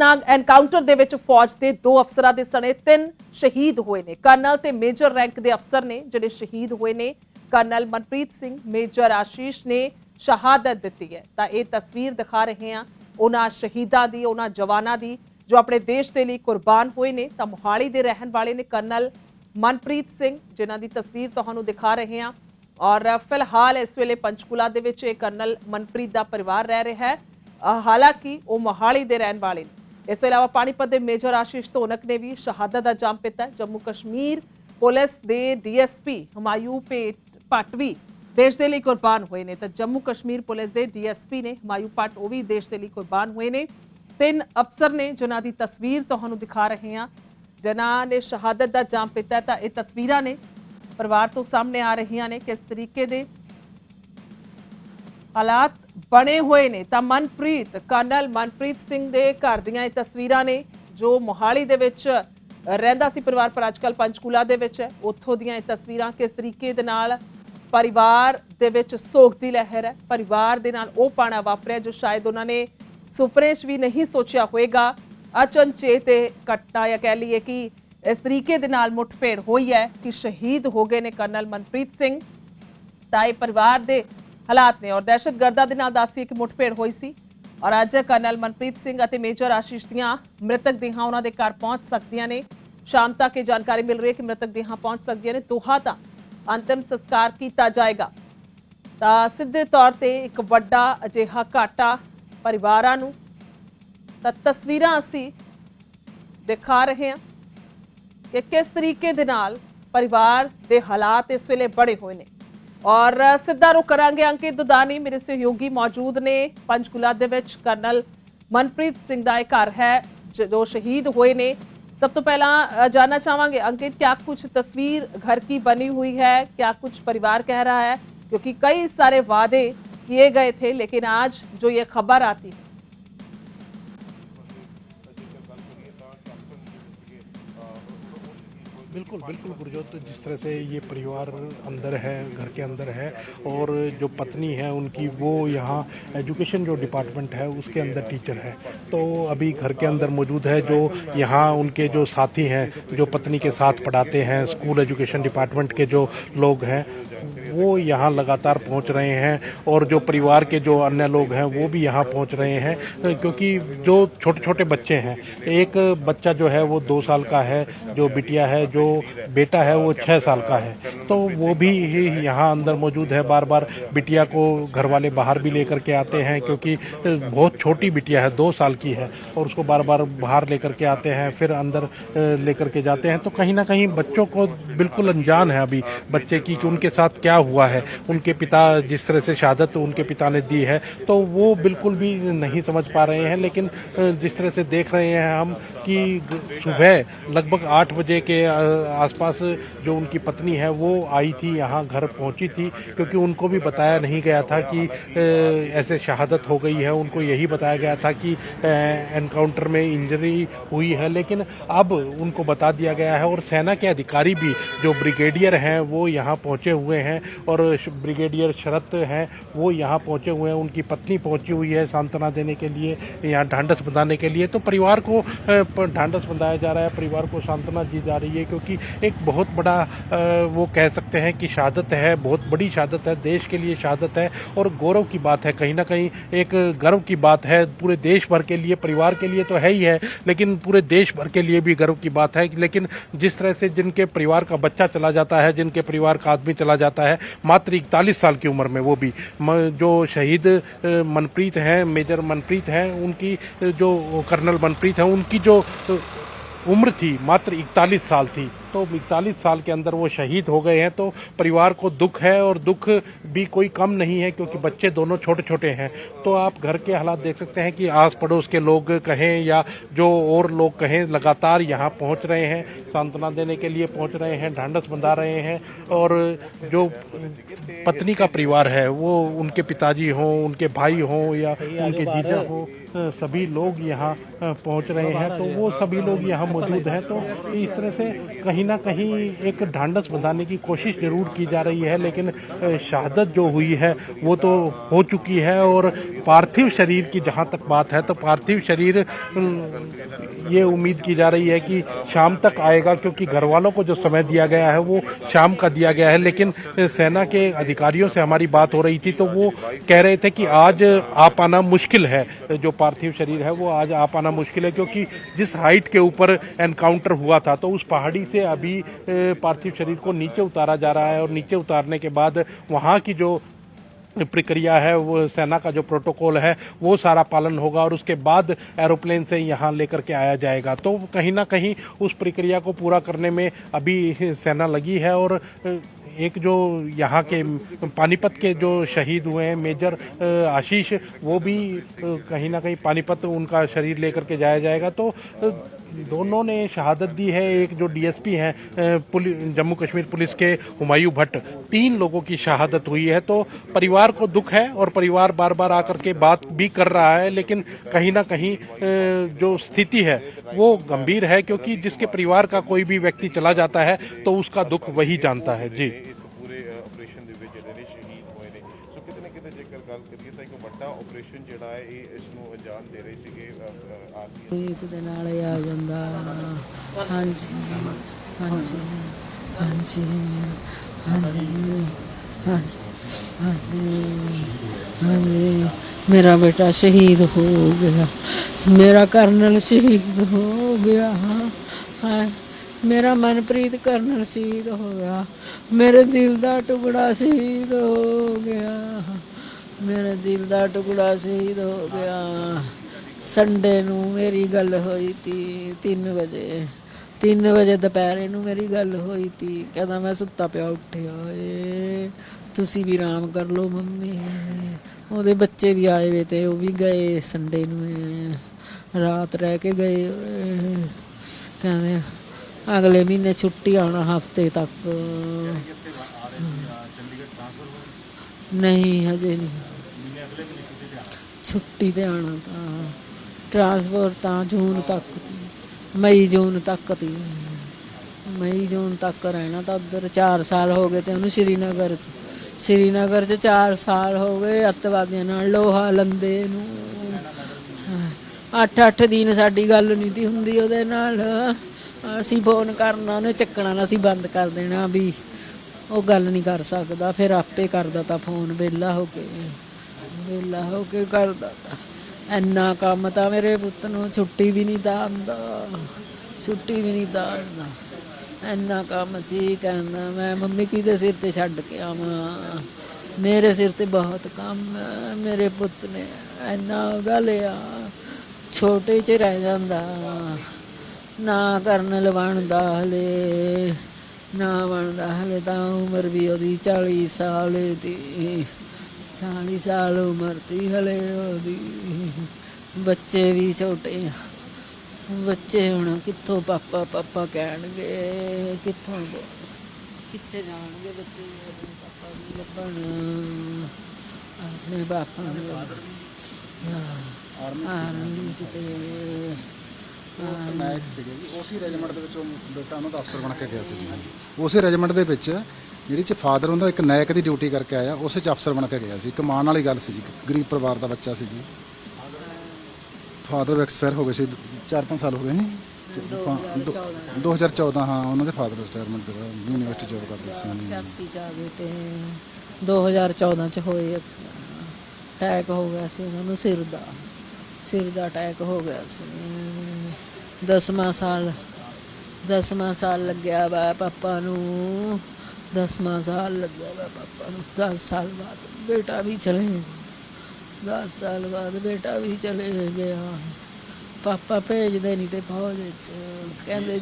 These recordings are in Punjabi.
अनंतनाग एनकाउंटर ਦੇ ਵਿੱਚ फौज के 2 अफसरां ਦੇ सने 3 शहीद हुए ने। कर्नल ते मेजर रैंक के अफसर ने ਜਿਹੜੇ शहीद हुए ने। कर्नल मनप्रीत सिंह मेजर आशीष ने शहादत दी है। तो ये तस्वीर दिखा रहे हैं उन्होंने शहीदा की, उन्होंने जवानों की जो अपने देश के लिए कुर्बान हुए ने। तो मोहाली के रहने वाले ने कर्नल मनप्रीत सिंह, जिन्हों की तस्वीर तुहानू दिखा रहे हैं। और फिलहाल इस वेले पंचकूला दे विच कर्नल मनप्रीत का परिवार रह रहा है। हालांकि वो मोहाली के रहने वाले ने। इस अलावा पानीपत के मेजर आशीष धोनक ने भी शहादत का जाम पीता है। जम्मू कश्मीर पुलिस के DSP हुमायूं भट्ट भी देश के लिए कुर्बान हुए ने। तो जम्मू कश्मीर पुलिस के DSP ने हुमायूं भट्ट वो भी देश के लिए कुर्बान हुए ने। 3 अफसर ने जिन्हों की तस्वीर तुहानू दिखा रहे हैं, जिन्हों ने शहादत का जाम पीता है। तो ये तस्वीरां ने परिवार तो सामने आ रही ने किस तरीके के हालात बने हुए ने। तो मनप्रीत कर्नल मनप्रीत सिंह के घर दियां ये तस्वीरां ने जो मोहाली दे विच रहिंदा सी परिवार, पर अजकल पंचकूला दे विच है। उत्थों दियां ये तस्वीरां किस तरीके दे नाल परिवार दे विच सोग दी लहर है। परिवार दे नाल ओह पाना वापरिया जो शायद उन्होंने सुपने च भी नहीं सोचिया होएगा। अचनचेत घटना या कह लीए कि इस तरीके दे नाल मुठभेड़ हुई है कि शहीद हो गए ने कर्नल मनप्रीत सिंह। ताए परिवार दे हालात ने और दहशतगर्दा दे नाल दस्सिए कि मुठभेड़ हुई सी। और अज कर्नल मनप्रीत सिंह और मेजर आशीष दियां मृतक देहां उन्होंने घर पहुंच सकदियां ने। शाम तक ये जानकारी मिल रही है कि मृतक देहां पहुंच सकदियां ने। दोहा तां अंतिम संस्कार किया जाएगा। तो सीधे तौर पर एक वड्डा अजिहा घाटा परिवारां नूं। तां तस्वीरां असीं दिखा रहे हैं कि किस तरीके दे नाल परिवार के हालात इस वेले बड़े हुए ने। और सीधा रुख करांगे अंकित दुदानी मेरे सहयोगी मौजूद ने पंचकूला दे विच। कर्नल मनप्रीत सिंह दा घर है जो शहीद हुए ने। सब तो पहला जानना चाहांगे अंकित, क्या कुछ तस्वीर घर की बनी हुई है, क्या कुछ परिवार कह रहा है? क्योंकि कई सारे वादे किए गए थे लेकिन आज जो ये खबर आती है। बिल्कुल बिल्कुल गुरजोत, जिस तरह से ये परिवार अंदर है, घर के अंदर है और जो पत्नी है उनकी वो यहाँ एजुकेशन जो डिपार्टमेंट है उसके अंदर टीचर है, तो अभी घर के अंदर मौजूद है। जो यहाँ उनके जो साथी हैं जो पत्नी के साथ पढ़ाते हैं, स्कूल एजुकेशन डिपार्टमेंट के जो लोग हैं वो यहाँ लगातार पहुँच रहे हैं। और जो परिवार के जो अन्य लोग हैं वो भी यहाँ पहुँच रहे हैं, क्योंकि जो छोटे छोटे बच्चे हैं, एक बच्चा जो है वो 2 साल का है, जो बिटिया है, जो बेटा है वो 6 साल का है, तो वो भी यहाँ अंदर मौजूद है। बार बार बिटिया को घर वाले बाहर भी लेकर के आते हैं, क्योंकि बहुत छोटी बिटिया है, 2 साल की है, और उसको बार बार बाहर लेकर के आते हैं, फिर अंदर लेकर के जाते हैं। तो कहीं ना कहीं बच्चों को बिल्कुल अनजान है अभी बच्चे की कि उनके साथ क्या हुआ है। उनके पिता जिस तरह से शहादत उनके पिता ने दी है तो वो बिल्कुल भी नहीं समझ पा रहे हैं। लेकिन जिस तरह से देख रहे हैं हम कि सुबह लगभग 8 बजे के आसपास जो उनकी पत्नी है वो आई थी, यहाँ घर पहुँची थी, क्योंकि उनको भी बताया नहीं गया था कि ऐसे शहादत हो गई है। उनको यही बताया गया था कि एनकाउंटर में इंजरी हुई है, लेकिन अब उनको बता दिया गया है। और सेना के अधिकारी भी जो ब्रिगेडियर हैं वो यहाँ पहुँचे हुए हैं, और ब्रिगेडियर शरत हैं वो यहाँ पहुँचे हुए हैं। उनकी पत्नी पहुँची हुई है सांत्वना देने के लिए, यहाँ ढांढस बंधाने के लिए। तो परिवार को ढांढस बंधाया जा रहा है, परिवार को सांत्वना दी जा रही है, क्योंकि एक बहुत बड़ा वो कह सकते हैं कि शहादत है, बहुत बड़ी शहादत है, देश के लिए शहादत है और गौरव की बात है। कहीं ना कहीं एक गर्व की बात है पूरे देश भर के लिए, परिवार के लिए तो है ही है, लेकिन पूरे देश भर के लिए भी गर्व की बात है। लेकिन जिस तरह से जिनके परिवार का बच्चा चला जाता है, जिनके परिवार का आदमी चला जाता है मात्र 41 साल की उम्र में, वो भी जो शहीद मनप्रीत हैं, मेजर मनप्रीत हैं, उनकी जो कर्नल मनप्रीत हैं उनकी जो उम्र थी मात्र 41 साल थी। तो 41 साल के अंदर वो शहीद हो गए हैं। तो परिवार को दुख है, और दुख भी कोई कम नहीं है, क्योंकि बच्चे दोनों छोटे छोटे हैं। तो आप घर के हालात देख सकते हैं कि आस पड़ोस के लोग कहें या जो और लोग कहें लगातार यहाँ पहुँच रहे हैं, सांत्वना देने के लिए पहुँच रहे हैं, ढांढस बंधा रहे हैं। और जो पत्नी का परिवार है वो उनके पिताजी हों, उनके भाई हों या उनके जीजा हों, सभी लोग यहाँ पहुँच रहे हैं। तो वो सभी लोग यहाँ मौजूद हैं। तो इस तरह से कहीं कहीं ना कहीं एक ढांढस बंधाने की कोशिश जरूर की जा रही है, लेकिन शहादत जो हुई है वो तो हो चुकी है। और पार्थिव शरीर की जहाँ तक बात है तो पार्थिव शरीर ये उम्मीद की जा रही है कि शाम तक आएगा, क्योंकि घर वालों को जो समय दिया गया है वो शाम का दिया गया है। लेकिन सेना के अधिकारियों से हमारी बात हो रही थी तो वो कह रहे थे कि आज आ पाना मुश्किल है, जो पार्थिव शरीर है वो आज आ पाना मुश्किल है, क्योंकि जिस हाइट के ऊपर एनकाउंटर हुआ था तो उस पहाड़ी से अभी पार्थिव शरीर को नीचे उतारा जा रहा है। और नीचे उतारने के बाद वहाँ की जो प्रक्रिया है, वो सेना का जो प्रोटोकॉल है वो सारा पालन होगा और उसके बाद एरोप्लेन से यहाँ लेकर के आया जाएगा। तो कहीं ना कहीं उस प्रक्रिया को पूरा करने में अभी सेना लगी है। और एक जो यहाँ के पानीपत के जो शहीद हुए हैं मेजर आशीष, वो भी कहीं ना कहीं पानीपत उनका शरीर लेकर के जाया जाएगा। तो दोनों ने शहादत दी है। एक जो डीएसपी हैं जम्मू कश्मीर पुलिस के हुमायूं भट्ट, 3 लोगों की शहादत हुई है। तो परिवार को दुख है और परिवार बार बार आकर के बात भी कर रहा है, लेकिन कहीं ना कहीं जो स्थिति है वो गंभीर है, क्योंकि जिसके परिवार का कोई भी व्यक्ति चला जाता है तो उसका दुख वही जानता है। जी, पूरे ऑपरेशन ਦੇ ਵਿੱਚ ਜਿਹੜੇ ਨੇ ਸ਼ਹੀਦ ਹੋਏ ਨੇ, ਸੋ ਕਿਤੇ ਨਾ ਕਿਤੇ ਜੇਕਰ ਗੱਲ ਕਰੀਏ ਤਾਂ ਇੱਕ ਵੱਡਾ ਆਪਰੇਸ਼ਨ ਜਿਹੜਾ ਹੈ ਇਹ ਇਸ ਨੂੰ ਅੰਜਾਮ ਦੇ ਰਹੇ ਸੀਗੇ ਪ੍ਰੀਤ ਦੇ ਨਾਲ ਹੀ ਆ ਜਾਂਦਾ। ਹਾਂਜੀ ਹਾਂਜੀ ਹਾਂਜੀ ਹਾਂਜੀ ਹਾਂਜੀ मेरा बेटा शहीद हो गया, मेरा कर्नल शहीद हो गया, मेरा मनप्रीत कर्नल शहीद हो गया, मेरे दिल का टुकड़ा शहीद हो गया, मेरे दिल का टुकड़ा शहीद हो गया। संडे नूं मेरी गल होई थी 3 वजे दोपहरे नूं मेरी गल होई थी। कहता मैं सुत्ता पिया उठिया तुसी भी आराम कर लो मम्मी। ਉਹਦੇ ਬੱਚੇ ਵੀ ਆਏ ਵੇ ਤੇ ਉਹ ਵੀ ਗਏ ਸੰਡੇ ਨੂੰ ਰਾਤ ਰਹਿ ਕੇ ਗਏ। ਕਹਿੰਦੇ ਅਗਲੇ ਮਹੀਨੇ ਛੁੱਟੀ ਆਉਣਾ ਹਫਤੇ ਤੱਕ। ਨਹੀਂ ਹਜੇ ਨਹੀਂ ਛੁੱਟੀ ਤੇ ਆਉਣਾ, ਤਾਂ ਟਰਾਂਸਫਰ ਤਾਂ ਜੂਨ ਤੱਕ ਮਈ ਜੂਨ ਤੱਕ ਤੀ, ਮਈ ਜੂਨ ਤੱਕ ਰਹਿਣਾ। ਤਾਂ ਉੱਧਰ 4 ਸਾਲ ਹੋ ਗਏ ਤੇ ਉਹਨੂੰ ਸ਼੍ਰੀਨਗਰ 'ਚ 4 ਸਾਲ ਹੋ ਗਏ ਅੱਤਵਾਦੀਆਂ ਨਾਲ ਲੋਹਾ ਲੰਦੇ ਨੂੰ। 8 ਦਿਨ ਸਾਡੀ ਗੱਲ ਨਹੀਂ ਤੀ ਹੁੰਦੀ ਉਹਦੇ ਨਾਲ। ਅਸੀਂ ਫੋਨ ਕਰਨਾ ਉਹਨੇ ਚੱਕਣਾ ਨਾ, ਅਸੀਂ ਬੰਦ ਕਰ ਦੇਣਾ ਵੀ ਉਹ ਗੱਲ ਨਹੀਂ ਕਰ ਸਕਦਾ। ਫਿਰ ਆਪੇ ਕਰਦਾ ਤਾਂ ਫੋਨ ਵਿਹਲਾ ਹੋ ਕੇ ਕਰਦਾ ਤਾਂ। ਇੰਨਾ ਕੰਮ ਤਾਂ ਮੇਰੇ ਪੁੱਤ ਨੂੰ ਛੁੱਟੀ ਵੀ ਨਹੀਂ ਤਾਂ ਆਉਂਦਾ, ਇੰਨਾ ਕੰਮ ਸੀ। ਕਹਿੰਦਾ ਮੈਂ ਮੰਮੀ ਕਿਹਦੇ ਸਿਰ ਤੇ ਛੱਡ ਕੇ ਆਵਾਂ, ਮੇਰੇ ਸਿਰ ਤੇ ਬਹੁਤ ਕੰਮ ਹੈ। ਮੇਰੇ ਪੁੱਤ ਨੇ ਇੰਨਾ ਉਹਦਾ ਲਿਆ, ਛੋਟੇ 'ਚ ਰਹਿ ਜਾਂਦਾ, ਨਾ ਕਰਨਲ ਬਣਦਾ ਹਲੇ, ਤਾਂ ਉਮਰ ਵੀ ਉਹਦੀ 40 ਸਾਲ ਦੀ, 40 ਸਾਲ ਉਮਰ ਤੀ ਹਲੇ ਉਹਦੀ। ਬੱਚੇ ਵੀ ਛੋਟੇ, ਬੱਚੇ ਹੁਣ ਕਿੱਥੋਂ ਪਾਪਾ ਕਹਿਣਗੇ, ਕਿੱਥੇ ਜਾਣਗੇ ਬੱਚੇ ਆਪਣੇ ਪਾਪਾ ਨੂੰ ਲੱਭਣ, ਆਪਣੇ ਪਾਪਾ ਨੂੰ ਆਰਮੀ 'ਚ ਤੇ ਨਾਇਕ ਸੀਗੇ ਜੀ। ਉਸੇ ਰੈਜੀਮੈਂਟ ਦੇ ਵਿੱਚ ਬੇਟਾ ਉਹਨਾਂ ਦਾ ਅਫਸਰ ਬਣ ਕੇ ਗਿਆ ਸੀ ਜੀ। ਉਸੇ ਰੈਜੀਮੈਂਟ ਦੇ ਵਿੱਚ ਜਿਹੜੀ 'ਚ ਫਾਦਰ ਹੁੰਦਾ ਇੱਕ ਨਾਇਕ ਦੀ ਡਿਊਟੀ ਕਰਕੇ ਆਇਆ, ਉਸੇ 'ਚ ਅਫਸਰ ਬਣ ਕੇ ਗਿਆ ਸੀ। ਕਮਾਨ ਵਾਲੀ ਗੱਲ ਸੀ ਜੀ, ਗਰੀਬ ਪਰਿਵਾਰ ਦਾ ਬੱਚਾ ਸੀ ਜੀ। ਫਾਦਰ ਐਕਸਪਾਇਰ ਹੋ ਗਏ ਸੀ 4-5 ਸਾਲ ਹੋ ਗਏ ਨਹੀਂ 2014। ਹਾਂ, ਉਹਨਾਂ ਦੇ ਫਾਦਰ ਰਿਟਾਇਰਮੈਂਟ ਦੇ ਬਾਅਦ ਯੂਨੀਵਰਸਿਟੀ ਜੋਬ ਕਰਦੇ ਸੀ। 86 'ਚ ਆ ਗਏ ਤੇ 2014 'ਚ ਹੋਏ ਅਟੈਕ ਹੋ ਗਿਆ ਸੀ ਉਹਨਾਂ ਨੂੰ, ਸਿਰ ਦਾ ਅਟੈਕ ਹੋ ਗਿਆ ਸੀ। 10ਵਾਂ ਸਾਲ ਲੱਗਿਆ ਵਾ ਪਾਪਾ ਨੂੰ, 10ਵਾਂ ਸਾਲ ਲੱਗਿਆ ਵਾ ਪਾਪਾ ਨੂੰ। 10 ਸਾਲ ਬਾਅਦ ਬੇਟਾ ਵੀ ਚਲੇ ਗਿਆ, 10 ਸਾਲ ਬਾਅਦ ਬੇਟਾ ਵੀ ਚਲੇ ਗਿਆ। ਪਾਪਾ ਭੇਜਦੇ ਨਹੀਂ ਤੇ ਫੌਜ 'ਚ ਕਹਿੰਦੇ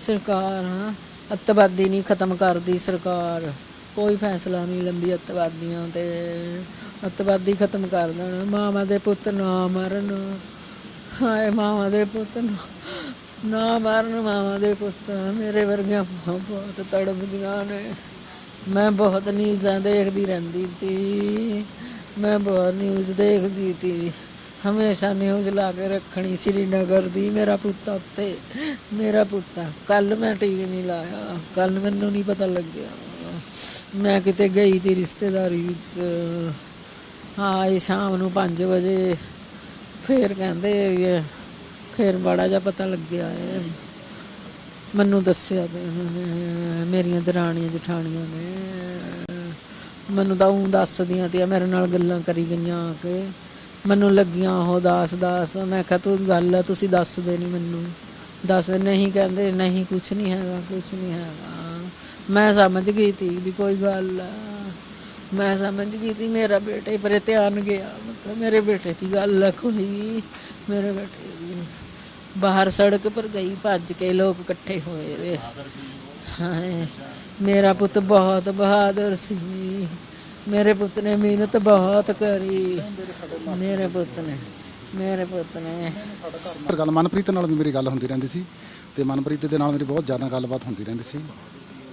ਸਰਕਾਰ ਅੱਤਵਾਦੀ ਨਹੀਂ ਖਤਮ ਕਰਦੀ, ਸਰਕਾਰ ਕੋਈ ਫੈਸਲਾ ਨਹੀਂ ਲੈਂਦੀ ਅੱਤਵਾਦੀਆਂ ਤੇ। ਅੱਤਵਾਦੀ ਖਤਮ ਕਰ ਦੇਣ, ਮਾਵਾਂ ਦੇ ਪੁੱਤ ਨਾ ਮਰਨ, ਹਾਏ ਮਾਵਾਂ ਦੇ ਪੁੱਤ ਨਾ ਮਰਨ, ਮਾਵਾਂ ਦੇ ਪੁੱਤ। ਮੇਰੇ ਵਰਗੀਆਂ ਬਹੁਤ ਤੜਫਦੀਆਂ ਨੇ, ਮੈਂ ਬਹੁਤ ਨਿਊਜ਼ਾਂ ਦੇਖਦੀ ਰਹਿੰਦੀ ਸੀ, ਮੈਂ ਬਹੁਤ ਨਿਊਜ਼ ਦੇਖਦੀ ਸੀ, ਹਮੇਸ਼ਾ ਨਿਊਜ਼ ਲਾ ਕੇ ਰੱਖਣੀ ਸ਼੍ਰੀਨਗਰ ਦੀ। ਮੇਰਾ ਪੁੱਤ ਉੱਤੇ, ਮੇਰਾ ਪੁੱਤ। ਕੱਲ ਮੈਂ ਟੀਵੀ ਨਹੀਂ ਲਾਇਆ, ਕੱਲ ਮੈਨੂੰ ਨਹੀਂ ਪਤਾ ਲੱਗਿਆ, ਮੈਂ ਕਿਤੇ ਗਈ ਸੀ ਰਿਸ਼ਤੇਦਾਰੀ ਵਿੱਚ। ਆਏ ਸ਼ਾਮ ਨੂੰ 5 ਵਜੇ, ਫਿਰ ਕਹਿੰਦੇ ਫਿਰ ਬੜਾ ਜਿਹਾ ਪਤਾ ਲੱਗਿਆ ਹੈ, ਮੈਨੂੰ ਦੱਸਿਆ ਤੇ ਉਹਨਾਂ ਨੇ, ਮੇਰੀਆਂ ਦਰਾਣੀਆਂ ਜਠਾਣੀਆਂ ਨੇ ਮੈਨੂੰ ਤਾਂ ਊਂ ਦੱਸਦੀਆਂ ਤੇ ਮੇਰੇ ਨਾਲ ਗੱਲਾਂ ਕਰੀ ਗਈਆਂ ਆ ਕੇ, ਮੈਨੂੰ ਲੱਗੀਆਂ ਉਹ ਦੱਸ। ਮੈਂ ਕਿਹਾ ਤੂੰ ਗੱਲ ਤੁਸੀਂ ਦੱਸਦੇ ਨਹੀਂ ਮੈਨੂੰ, ਦੱਸ ਨਹੀਂ, ਕਹਿੰਦੇ ਨਹੀਂ ਕੁਛ ਨਹੀਂ ਹੈਗਾ, ਕੁਛ ਨਹੀਂ ਹੈਗਾ। ਮੈਂ ਸਮਝ ਗਈ ਤੀ ਵੀ ਕੋਈ ਗੱਲ ਆ, ਮੈਂ ਸਮਝ ਗਈ ਤੀ ਮੇਰਾ ਬੇਟੇ ਪਰ ਧਿਆਨ ਗਿਆ, ਮਤਲਬ ਮੇਰੇ ਬੇਟੇ ਦੀ ਗੱਲ ਆ ਕੋਈ, ਮੇਰੇ ਬੇਟੇ ਦੀ। ਬਾਹਰ ਸੜਕ ਪਰ ਗਈ ਭੱਜ ਕੇ, ਲੋਕ ਇਕੱਠੇ ਹੋਏ ਵੇ। ਹਾਏ ਮੇਰਾ ਪੁੱਤ ਬਹੁਤ ਬਹਾਦਰ ਸੀ, ਮੇਰੇ ਪੁੱਤ ਨੇ ਮਿਹਨਤ ਬਹੁਤ ਕਰੀ, ਮੇਰੇ ਪੁੱਤ ਨੇ। ਗੱਲ ਮਨਪ੍ਰੀਤ ਨਾਲ ਵੀ ਮੇਰੀ ਗੱਲ ਹੁੰਦੀ ਰਹਿੰਦੀ ਸੀ ਤੇ ਮਨਪ੍ਰੀਤ ਦੇ ਨਾਲ ਮੇਰੀ ਬਹੁਤ ਜ਼ਿਆਦਾ ਗੱਲਬਾਤ ਹੁੰਦੀ ਰਹਿੰਦੀ ਸੀ।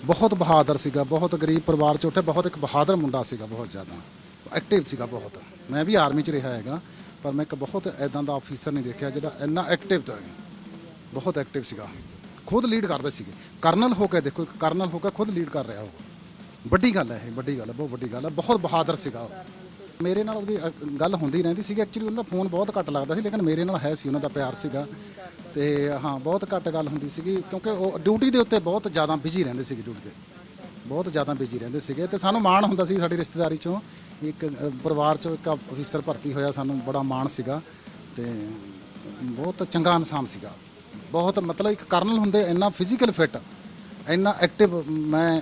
ਬਹੁਤ ਬਹਾਦਰ ਸੀਗਾ, ਬਹੁਤ ਗਰੀਬ ਪਰਿਵਾਰ 'ਚ ਉੱਠਿਆ, ਬਹੁਤ ਇੱਕ ਬਹਾਦਰ ਮੁੰਡਾ ਸੀਗਾ, ਬਹੁਤ ਜ਼ਿਆਦਾ ਐਕਟਿਵ ਸੀਗਾ ਬਹੁਤ। ਮੈਂ ਵੀ ਆਰਮੀ 'ਚ ਰਿਹਾ ਹੈਗਾ, ਪਰ ਮੈਂ ਇੱਕ ਬਹੁਤ ਐਦਾਂ ਦਾ ਅਫੀਸਰ ਨਹੀਂ ਦੇਖਿਆ ਜਿਹੜਾ ਇੰਨਾ ਐਕਟਿਵ ਤਾਂ ਬਹੁਤ ਐਕਟਿਵ ਸੀਗਾ, ਖੁਦ ਲੀਡ ਕਰਦੇ ਸੀਗੇ। ਕਰਨਲ ਹੋ ਕੇ ਦੇਖੋ, ਇੱਕ ਕਰਨਲ ਹੋ ਕੇ ਖੁਦ ਲੀਡ ਕਰ ਰਿਹਾ ਉਹ, ਵੱਡੀ ਗੱਲ ਹੈ ਇਹ, ਵੱਡੀ ਗੱਲ ਹੈ, ਬਹੁਤ ਵੱਡੀ ਗੱਲ ਹੈ। ਬਹੁਤ ਬਹਾਦਰ ਸੀਗਾ ਉਹ। ਮੇਰੇ ਨਾਲ ਉਹਦੀ ਗੱਲ ਹੁੰਦੀ ਰਹਿੰਦੀ ਸੀਗੀ। ਐਕਚੁਅਲੀ ਉਹਦਾ ਫੋਨ ਬਹੁਤ ਘੱਟ ਲੱਗਦਾ ਸੀ, ਲੇਕਿਨ ਮੇਰੇ ਨਾਲ ਹੈ ਸੀ, ਉਹਨਾਂ ਦਾ ਪਿਆਰ ਸੀਗਾ। ਤੇ ਹਾਂ ਬਹੁਤ ਘੱਟ ਗੱਲ ਹੁੰਦੀ ਸੀਗੀ, ਕਿਉਂਕਿ ਉਹ ਡਿਊਟੀ ਦੇ ਉੱਤੇ ਬਹੁਤ ਜ਼ਿਆਦਾ ਬਿਜੀ ਰਹਿੰਦੇ ਸੀਗੇ, ਡਿਊਟੀ 'ਤੇ ਬਹੁਤ ਜ਼ਿਆਦਾ ਬਿਜੀ ਰਹਿੰਦੇ ਸੀਗੇ। ਤੇ ਸਾਨੂੰ ਮਾਣ ਹੁੰਦਾ ਸੀ, ਸਾਡੀ ਰਿਸ਼ਤੇਦਾਰੀ 'ਚੋਂ ਇੱਕ ਪਰਿਵਾਰ 'ਚੋਂ ਇੱਕ ਅਫੀਸਰ ਭਰਤੀ ਹੋਇਆ, ਸਾਨੂੰ ਬੜਾ ਮਾਣ ਸੀਗਾ। ਤੇ ਬਹੁਤ ਚੰਗਾ ਇਨਸਾਨ ਸੀਗਾ, ਬਹੁਤ ਮਤਲਬ ਇੱਕ ਕਰਨਲ ਹੁੰਦੇ ਇੰਨਾ ਫਿਜ਼ੀਕਲ ਫਿੱਟ, ਇੰਨਾ ਐਕਟਿਵ।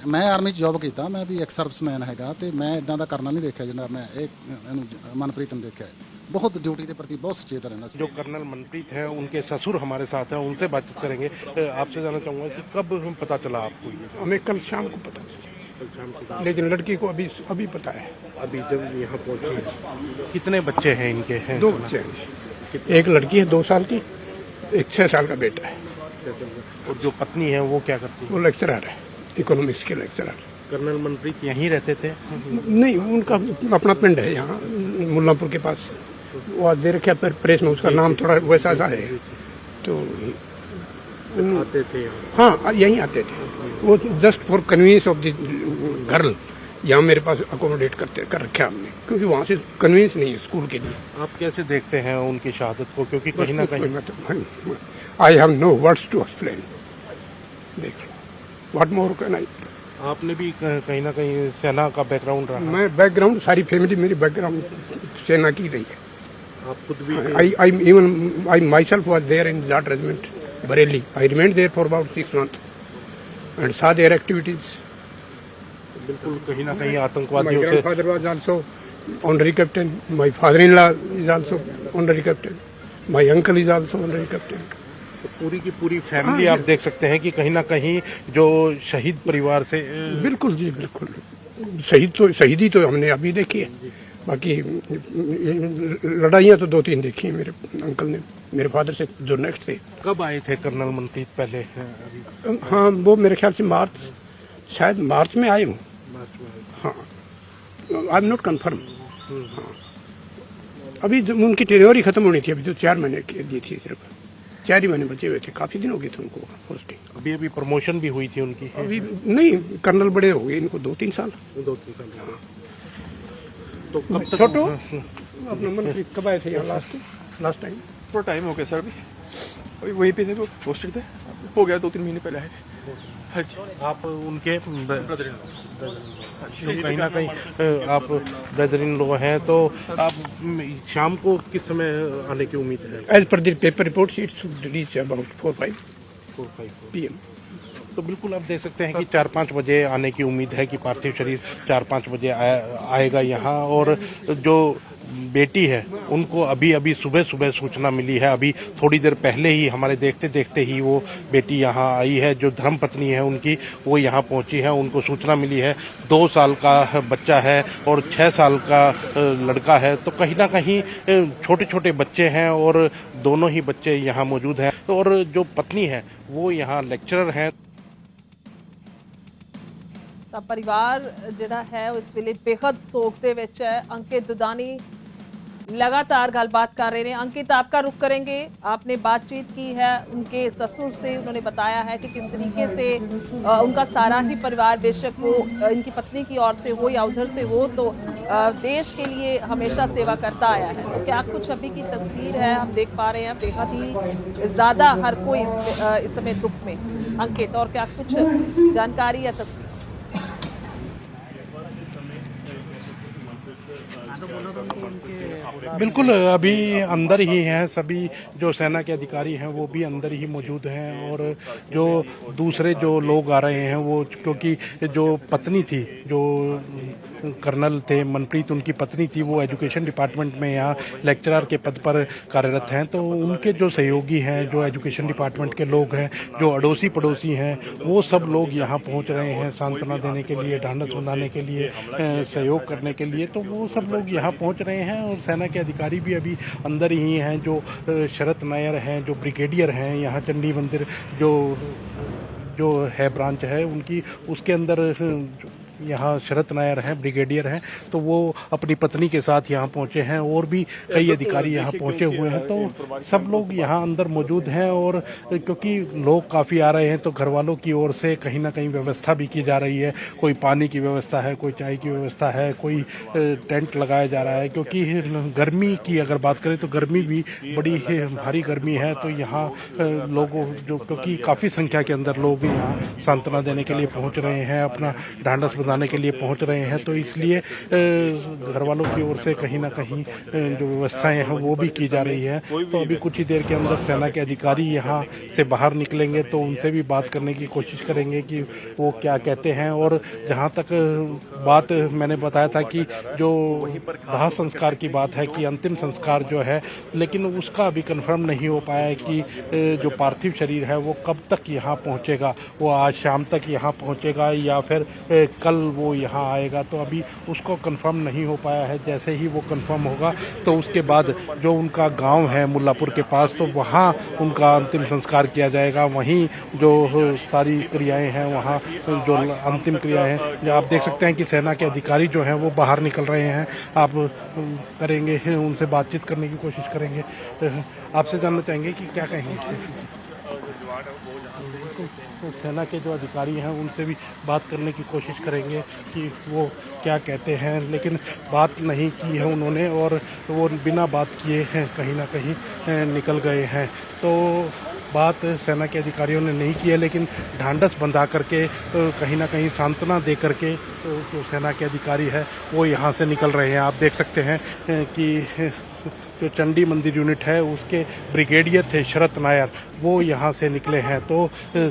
ਮੈਂ ਆਰਮੀ 'ਚ ਜੋਬ ਕੀਤਾ, ਮੈਂ ਵੀ ਐਕਸ ਸਰਵਿਸਮੈਨ ਹੈਗਾ, ਤੇ ਮੈਂ ਇੱਦਾਂ ਦਾ ਕਰਨਲ ਨਹੀਂ ਦੇਖਿਆ ਜਿੰਨਾ ਮੈਂ ਇਹਨੂੰ ਮਨਪ੍ਰੀਤ ਨੂੰ ਦੇਖਿਆ। बहुत ड्यूटी के प्रति बहुत सचेत रहना। जो कर्नल मनप्रीत हैं उनके ससुर हमारे साथ हैं, उनसे बातचीत करेंगे। आपसे जानना चाहूँगा कि कब पता चला आपको ये? हमें कल शाम को पता चला, लेकिन लड़की को अभी पता है। अभी जब यहाँ पहुँचे। कितने बच्चे हैं इनके? हैं 2 बच्चे हैं, एक लड़की है 2 साल की, एक 6 साल का बेटा है। और जो पत्नी है वो क्या करती है? वो लेक्चरर है, इकोनॉमिक्स के लेक्चरर। कर्नल मनप्रीत यहीं रहते थे? नहीं, उनका अपना पिंड है यहाँ मुल्लापुर के पास। वो आज दे रखे प्रेस में, उसका नाम थोड़ा वैसा सा है, तो आते थे यहाँ? हाँ यहीं आते थे वो, just for convenience of the girl यहाँ मेरे पास अकोमोडेट कर रखा हमने, क्योंकि वहाँ से कन्वीनियंस नहीं है स्कूल के लिए। आप कैसे देखते हैं उनकी शहादत को? क्योंकि कहीं ना कहीं I have no words to explain. देख व्हाट मोर कैन आई। आपने भी कहीं ना कहीं सेना का बैकग्राउंड रहा? मैं बैकग्राउंड, सारी फैमिली मेरी बैकग्राउंड सेना की रही है। आप खुद भी? I myself was there in that regiment, Bareilly. I remained there for about 6 months and saw their activities. बिल्कुल कहीं ना कहीं आतंकवादियों My से। grandfather was also honorary captain. My father-in-law is also honorary captain. My uncle is also honorary captain. पूरी की पूरी फैमिली आप देख सकते हैं कि कहीं ना कहीं जो शहीद परिवार से। बिल्कुल जी बिल्कुल, शहीदी तो हमने अभी देखी है, बाकी लड़ाइयाँ तो 2-3 देखी हैं मेरे अंकल ने, मेरे फादर से जो नेक्स्ट थे। कब आए थे कर्नल मनप्रीत पहले? हाँ वो मेरे ख्याल से शायद मार्च में आए हूँ। हाँ आई एम नॉट कन्फर्म। हाँ अभी उनकी टेन्योर ही खत्म होनी थी, अभी तो 4 महीने की दी थी, सिर्फ 4 ही महीने बचे हुए थे, काफी दिन हो गए थे उनको पोस्टिंग। अभी प्रमोशन भी हुई थी उनकी? अभी नहीं, कर्नल बड़े हो गए इनको 2-3 साल। 2-3 साल। हाँ। तो कब तक छोटो अपना मनप्रीत कब आए थे यहाँ लास्ट टाइम? थोड़ा टाइम हो गया सर, अभी वहीं पे थे, वो पोस्टेड थे, हो गया 2-3 महीने पहले आए थे। हाँ जी। आप उनके ब्रदर तो कहीं ना कहीं आप ब्रदर इन लॉ हैं, तो आप शाम को किस समय आने की उम्मीद है? As per the paper report sheet reach about 4-5 PM। तो बिल्कुल आप देख सकते हैं कि 4-5 बजे आने की उम्मीद है कि पार्थिव शरीर 4-5 बजे आएगा यहाँ। और जो बेटी है उनको अभी सुबह सूचना मिली है, अभी थोड़ी देर पहले ही हमारे देखते देखते ही वो बेटी यहाँ आई है। जो धर्म पत्नी है उनकी वो यहाँ पहुँची है, उनको सूचना मिली है। 2 साल का बच्चा है और 6 साल का लड़का है, तो कहीं ना कहीं छोटे छोटे बच्चे हैं और दोनों ही बच्चे यहाँ मौजूद हैं। और जो पत्नी है वो यहाँ लेक्चरर हैं। ਤਾਂ ਪਰਿਵਾਰ ਜਿਹੜਾ ਹੈ ਉਹ ਇਸ ਵੇਲੇ बेहद सोग ਦੇ ਵਿੱਚ है। अंकित दुधानी लगातार गलबात कर रहे हैं। अंकित, आपका रुख करेंगे, आपने बातचीत की है उनके ससुर से, उन्होंने बताया है कि किस तरीके से उनका सारा ही परिवार, बेशक वो इनकी पत्नी की ओर से हो या उधर से हो, तो देश के लिए हमेशा सेवा करता आया है। तो क्या कुछ अभी की तस्वीर है हम देख पा रहे हैं, बेहद ही ज़्यादा हर कोई इस समय दुख में। अंकित, और क्या कुछ जानकारी या तस्वीर? बिल्कुल, अभी अंदर ही हैं सभी जो सेना के अधिकारी हैं, वो भी अंदर ही मौजूद हैं। और जो दूसरे जो लोग आ रहे हैं वो, क्योंकि जो पत्नी थी, जो कर्नल थे मनप्रीत, उनकी पत्नी थी, वो एजुकेशन डिपार्टमेंट में यहाँ लेक्चरर के पद पर कार्यरत हैं। तो उनके जो सहयोगी हैं, जो एजुकेशन डिपार्टमेंट के लोग हैं, जो अड़ोसी पड़ोसी हैं, वो सब लोग यहाँ पहुँच रहे हैं सांत्वना देने के लिए, ढांढस बंधाने के लिए, सहयोग करने के लिए। तो वो सब लोग यहाँ पहुँच रहे हैं। और सेना के अधिकारी भी अभी अंदर ही हैं। जो शरत नायर हैं, जो ब्रिगेडियर हैं, यहाँ चंडी मंदिर जो है ब्रांच है उनकी, उसके अंदर यहाँ शरत नायर हैं, ब्रिगेडियर हैं, तो वो अपनी पत्नी के साथ यहाँ पहुँचे हैं। और भी कई अधिकारी यहाँ पहुँचे हुए हैं। तो सब लोग यहाँ अंदर मौजूद हैं। और क्योंकि लोग काफ़ी आ रहे हैं, तो घर वालों की ओर से कहीं ना कहीं व्यवस्था भी की जा रही है। कोई पानी की व्यवस्था है, कोई चाय की व्यवस्था है, कोई टेंट लगाया जा रहा है। क्योंकि गर्मी की अगर बात करें तो गर्मी भी बड़ी भारी गर्मी है। तो यहाँ लोगों जो, क्योंकि काफ़ी संख्या के अंदर लोग यहाँ सांत्वना देने के लिए पहुँच रहे हैं, अपना ढांढस बंधाने के लिए पहुंच रहे हैं। तो इसलिए घर वालों की ओर से कहीं ना कहीं जो व्यवस्थाएं हैं वो भी की जा रही है। तो अभी कुछ ही देर के अंदर सेना के अधिकारी यहाँ से बाहर निकलेंगे, तो उनसे भी बात करने की कोशिश करेंगे कि वो क्या कहते हैं। और जहाँ तक बात मैंने बताया था कि जो दाह संस्कार की बात है, कि अंतिम संस्कार जो है, लेकिन उसका अभी कंफर्म नहीं हो पाया है कि जो पार्थिव शरीर है वो कब तक यहाँ पहुँचेगा। वो आज शाम तक यहाँ पहुँचेगा या फिर कल वो यहाँ आएगा, तो अभी उसको कंफर्म नहीं हो पाया है। जैसे ही वो कंफर्म होगा तो उसके बाद जो उनका गांव है मुल्लापुर के पास, तो वहाँ उनका अंतिम संस्कार किया जाएगा। वहीं जो सारी क्रियाएं हैं, वहाँ जो अंतिम क्रियाएं हैं, जो आप देख सकते हैं कि सेना के अधिकारी जो हैं वो बाहर निकल रहे हैं। आप करेंगे उनसे बातचीत करने की कोशिश करेंगे। आपसे जानना चाहेंगे कि क्या कहेंगे। तो सेना के जो अधिकारी हैं उनसे भी बात करने की कोशिश करेंगे कि वो क्या कहते हैं, लेकिन बात नहीं की है उन्होंने। और वो बिना बात किए हैं कहीं ना कहीं निकल गए हैं। तो बात सेना के अधिकारियों ने नहीं की है, लेकिन ढांढस बंधा करके कहीं ना कहीं सांत्वना दे करके जो सेना के अधिकारी है वो यहाँ से निकल रहे हैं। आप देख सकते हैं कि जो चंडी मंदिर यूनिट है उसके ब्रिगेडियर थे शरत नायर, वो यहाँ से निकले हैं। तो